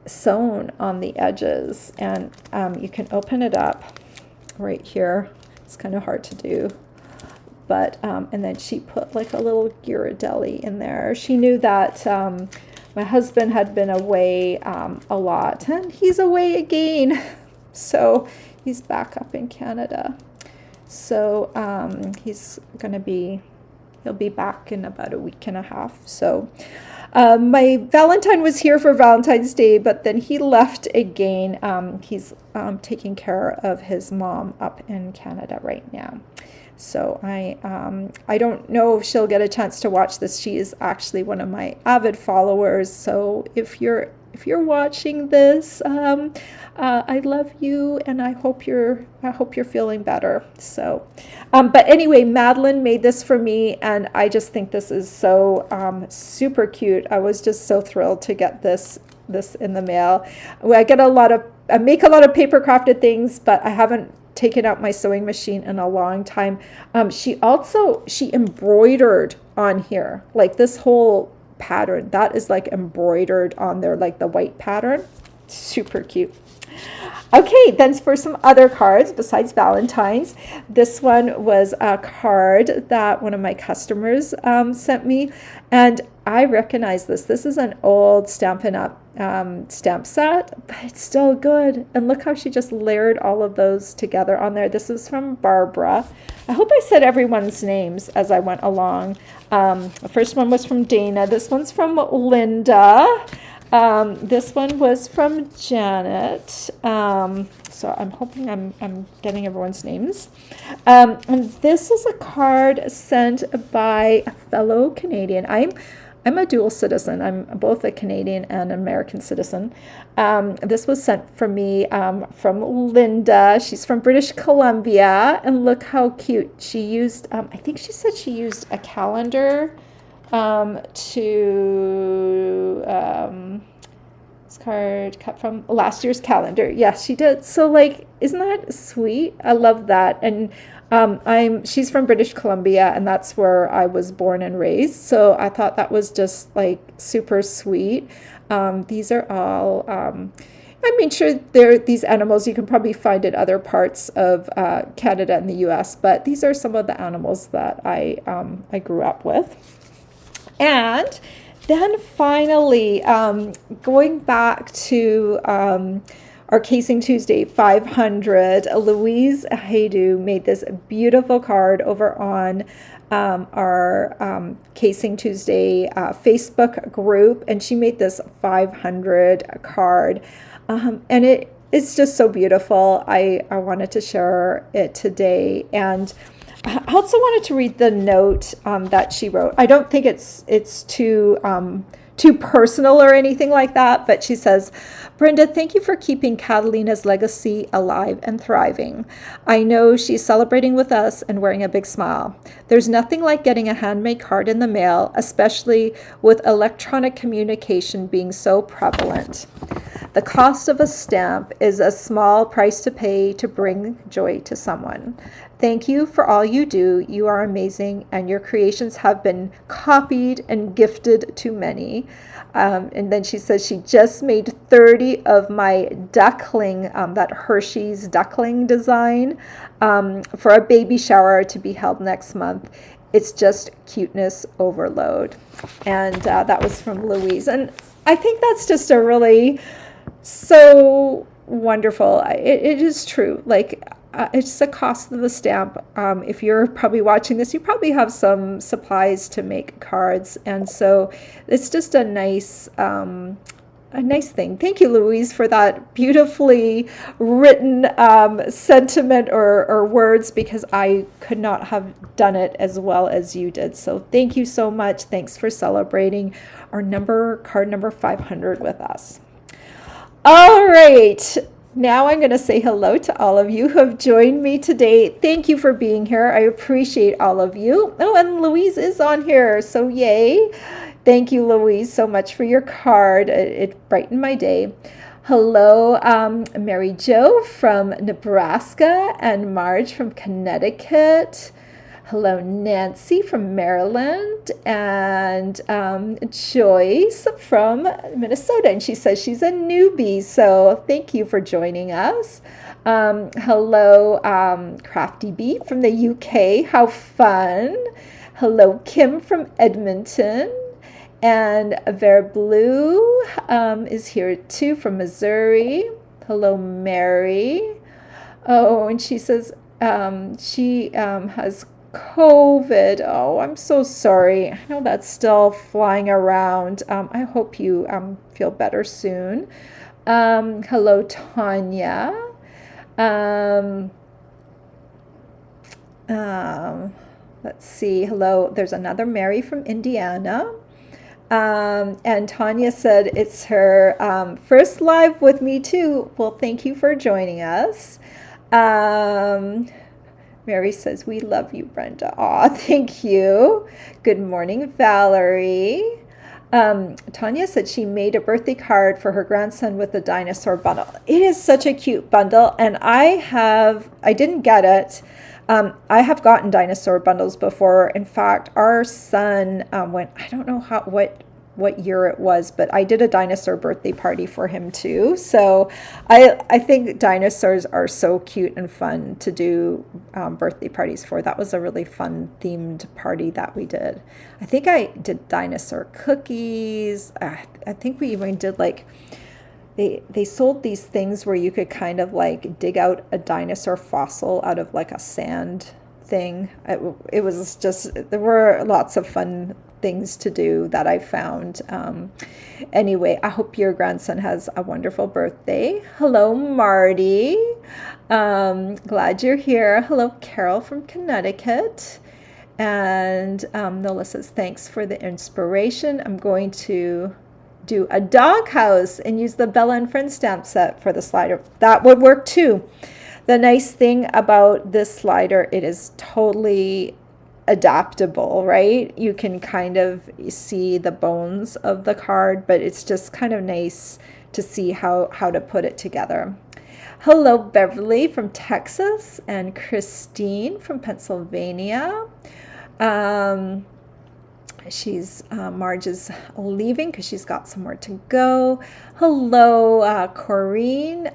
sewn on the edges, and you can open it up right here. It's kind of hard to do. But, and then she put like a little Ghirardelli in there. She knew that my husband had been away a lot, and he's away again. So he's back up in Canada. So he'll be back in about a week and a half. So my Valentine was here for Valentine's Day, but then he left again. He's taking care of his mom up in Canada right now. So I don't know if she'll get a chance to watch this. She is actually one of my avid followers. So if you're watching this, I love you, and I hope you're feeling better. So, but anyway, Madeline made this for me, and I just think this is so super cute. I was just so thrilled to get this in the mail. I make a lot of paper crafted things, but I haven't taken out my sewing machine in a long time. She embroidered on here, like this whole pattern that is like embroidered on there, like the white pattern. Super cute. Okay, then for some other cards besides Valentine's, this one was a card that one of my customers sent me, and I recognize this. This is an old Stampin' Up stamp set, but it's still good. And look how she just layered all of those together on there. This is from Barbara. I hope I said everyone's names as I went along. The first one was from Dana. This one's from Linda. This one was from Janet. So I'm hoping I'm getting everyone's names. And this is a card sent by a fellow Canadian. I'm a dual citizen. I'm both a Canadian and an American citizen. This was sent from me from Linda. She's from British Columbia, and look how cute. She used, I think she said she used a calendar to This card cut from last year's calendar. Yes, she did. So like, isn't that sweet? I love that. And she's from British Columbia, and that's where I was born and raised. So I thought that was just like super sweet. These are all, I mean, sure, these animals you can probably find in other parts of Canada and the U.S., but these are some of the animals that I grew up with. And then finally, going back to our Casing Tuesday 500, Louise Haydu made this beautiful card over on our Casing Tuesday Facebook group, and she made this 500 card. And it's just so beautiful. I wanted to share it today. And I also wanted to read the note that she wrote. I don't think it's too personal or anything like that, but she says, Brenda, thank you for keeping Catalina's legacy alive and thriving. I know she's celebrating with us and wearing a big smile. There's nothing like getting a handmade card in the mail, especially with electronic communication being so prevalent. The cost of a stamp is a small price to pay to bring joy to someone. Thank you for all you do. You are amazing, and your creations have been copied and gifted to many. And then she says she just made 30 of my duckling, that Hershey's duckling design, for a baby shower to be held next month. It's just cuteness overload. And that was from Louise. And I think that's just a really so wonderful. It is true. Like, it's the cost of the stamp. If you're probably watching this, you probably have some supplies to make cards, and so it's just a nice thing. Thank you, Louise, for that beautifully written sentiment or words, because I could not have done it as well as you did. So thank you so much. Thanks for celebrating our card number 500 with us. All right. Now I'm going to say hello to all of you who have joined me today. Thank you for being here. I appreciate all of you. Oh, and Louise is on here, so yay. Thank you, Louise, so much for your card. It brightened my day. Hello, Mary Jo from Nebraska and Marge from Connecticut. Hello, Nancy from Maryland, and Joyce from Minnesota. And she says she's a newbie, so thank you for joining us. Hello, Crafty Bee from the UK. How fun. Hello, Kim from Edmonton. And Vera Blue is here too from Missouri. Hello, Mary. Oh, and she says she has COVID. Oh, I'm so sorry. I know that's still flying around. I hope you feel better soon. Hello, Tanya. Let's see. Hello. There's another Mary from Indiana. And Tanya said it's her first live with me too. Well, thank you for joining us. Mary says, we love you, Brenda. Aw, thank you. Good morning, Valerie. Tanya said she made a birthday card for her grandson with the dinosaur bundle. It is such a cute bundle, and I didn't get it. I have gotten dinosaur bundles before. In fact, our son went, I don't know what year it was, but I did a dinosaur birthday party for him too. So I think dinosaurs are so cute and fun to do birthday parties for. That was a really fun themed party that we did. I think I did dinosaur cookies. I think we even did like, they sold these things where you could kind of like dig out a dinosaur fossil out of like a sand thing. It was just, there were lots of fun things to do that I found. Anyway, I hope your grandson has a wonderful birthday. Hello, Marty. Glad you're here. Hello, Carol from Connecticut. And Nola says, thanks for the inspiration. I'm going to do a doghouse and use the Bella and Friends stamp set for the slider. That would work too. The nice thing about this slider, it is totally adaptable, right? You can kind of see the bones of the card, but it's just kind of nice to see how to put it together. Hello, Beverly from Texas, and Christine from Pennsylvania. Marge is leaving because she's got somewhere to go. Hello, Corrine.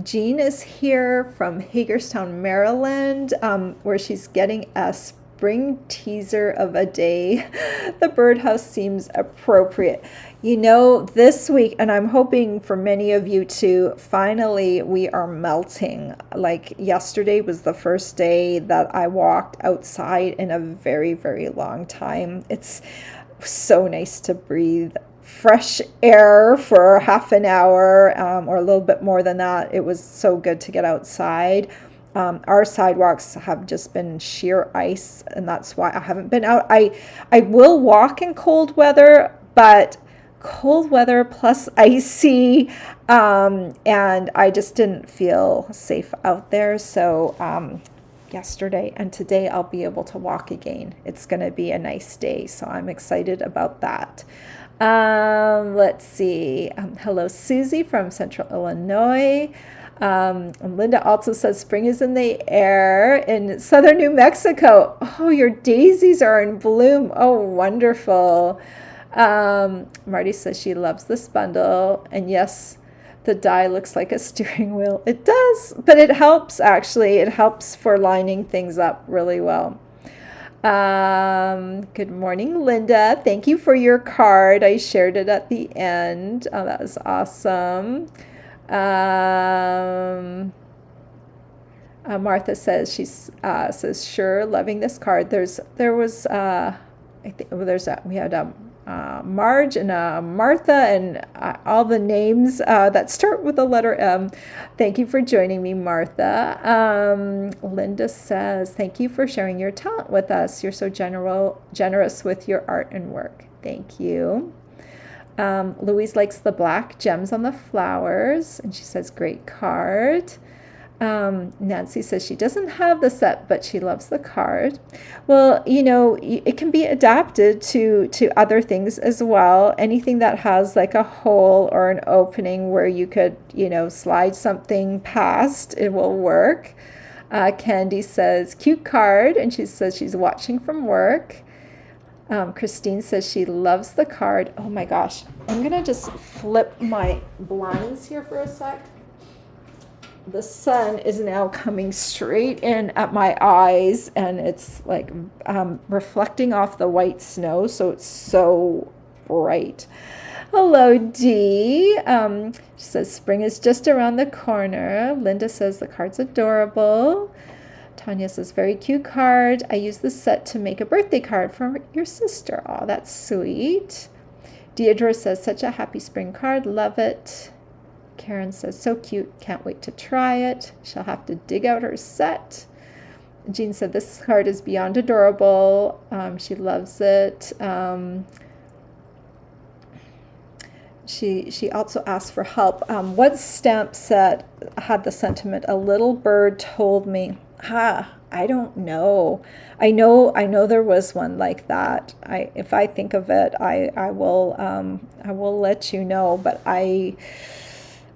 Jean is here from Hagerstown, Maryland, where she's getting a spring teaser of a day. The birdhouse seems appropriate. You know, this week, and I'm hoping for many of you too, finally we are melting. Like yesterday was the first day that I walked outside in a very, very long time. It's so nice to breathe fresh air for half an hour or a little bit more than that. It was so good to get outside. Our sidewalks have just been sheer ice, and that's why I haven't been out. I will walk in cold weather, but cold weather plus icy, and I just didn't feel safe out there. So yesterday and today I'll be able to walk again. It's going to be a nice day, so I'm excited about that. Let's see. Hello, Susie from Central Illinois. Linda also says spring is in the air in southern New Mexico. Oh, your daisies are in bloom. Oh, wonderful. Marty says she loves this bundle. And yes, the die looks like a steering wheel. It does, but it helps actually. It helps for lining things up really well. Good morning, Linda. Thank you for your card. I shared it at the end. Oh, that was awesome. Martha says says sure, loving this card. We had Marge and Martha and all the names that start with the letter M. Thank you for joining me, Martha. Linda says, thank you for sharing your talent with us. You're so generous with your art and work. Thank you. Louise likes the black gems on the flowers, and she says, great card. Nancy says she doesn't have the set, but she loves the card. Well, you know, it can be adapted to other things as well. Anything that has like a hole or an opening where you could, you know, slide something past, it will work. Candy says, cute card, and she says she's watching from work. Christine says she loves the card. Oh my gosh, I'm gonna just flip my blinds here for a sec. The sun is now coming straight in at my eyes, and it's like reflecting off the white snow, so it's so bright. Hello, Dee. She says spring is just around the corner. Linda says the card's adorable. Tanya says very cute card. I used the set to make a birthday card for your sister. Oh, that's sweet. Deidre says such a happy spring card. Love it. Karen says, so cute, can't wait to try it. She'll have to dig out her set. Jean said, this card is beyond adorable. She loves it. She also asked for help. What stamp set had the sentiment, a little bird told me? I don't know. I know there was one like that. If I think of it, I will let you know, but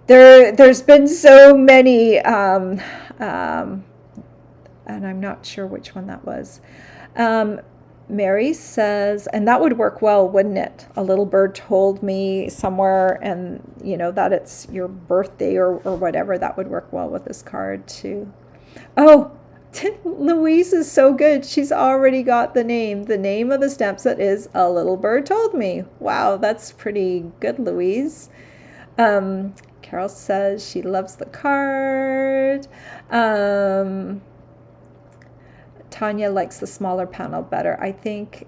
There's been so many, and I'm not sure which one that was. Mary says, and that would work well, wouldn't it? A little bird told me somewhere, and you know that it's your birthday or whatever. That would work well with this card too. Oh, Louise is so good. She's already got the name. The name of the stamp set is A Little Bird Told Me. Wow, that's pretty good, Louise. Carol says she loves the card. Tanya likes the smaller panel better. I think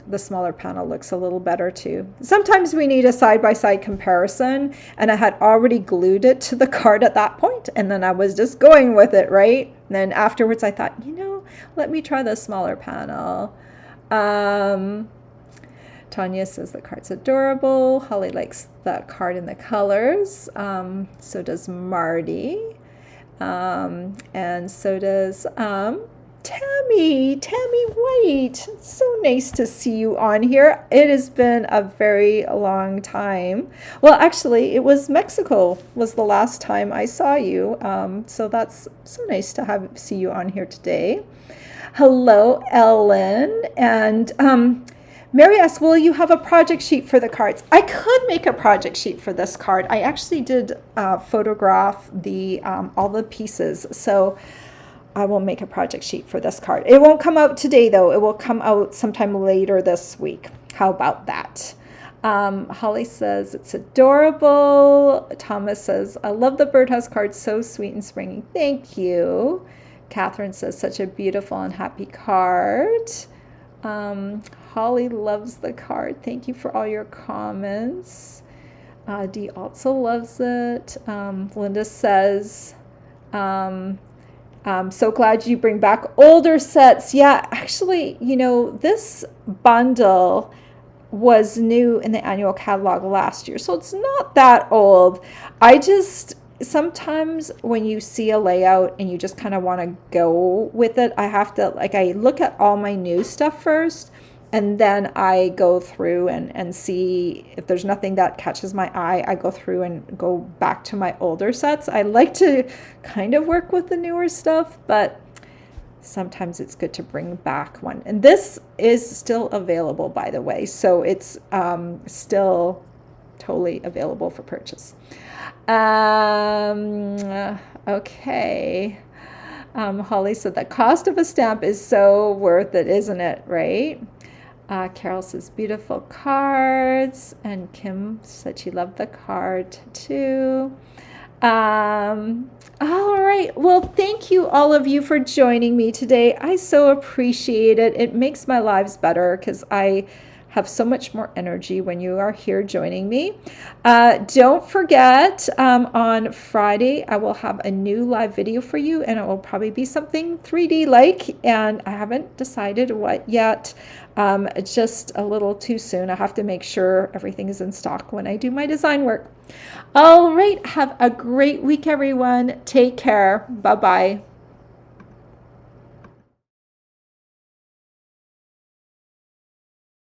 the smaller panel looks a little better too. Sometimes we need a side-by-side comparison, and I had already glued it to the card at that point, and then I was just going with it, right? And then afterwards I thought, you know, let me try the smaller panel. Tanya says the card's adorable. Holly likes the card in the colors. So does Marty. And so does Tammy White. So nice to see you on here. It has been a very long time. Well, actually, it was Mexico was the last time I saw you. So that's so nice to see you on here today. Hello, Ellen. And Mary asks, will you have a project sheet for the cards? I could make a project sheet for this card. I actually did photograph all the pieces. So I will make a project sheet for this card. It won't come out today, though. It will come out sometime later this week. How about that? Holly says, it's adorable. Thomas says, I love the Birdhouse card. So sweet and springy. Thank you. Catherine says, such a beautiful and happy card. Holly loves the card. Thank you for all your comments. Dee also loves it. Linda says, so glad you bring back older sets. Yeah, actually, this bundle was new in the annual catalog last year, so it's not that old. Sometimes when you see a layout and you just kind of want to go with it, I look at all my new stuff first, and then I go through and see if there's nothing that catches my eye. I go through and go back to my older sets. I like to kind of work with the newer stuff, but sometimes it's good to bring back one. And this is still available, by the way. So it's still totally available for purchase. Okay. Holly said the cost of a stamp is so worth it, isn't it? Right? Carol says beautiful cards, and Kim said she loved the card too. All right. Well, thank you all of you for joining me today. I so appreciate it. It makes my lives better because I have so much more energy when you are here joining me. Don't forget, on Friday, I will have a new live video for you, and it will probably be something 3D like, and I haven't decided what yet. It's just a little too soon. I have to make sure everything is in stock when I do my design work. All right. Have a great week, everyone. Take care. Bye-bye.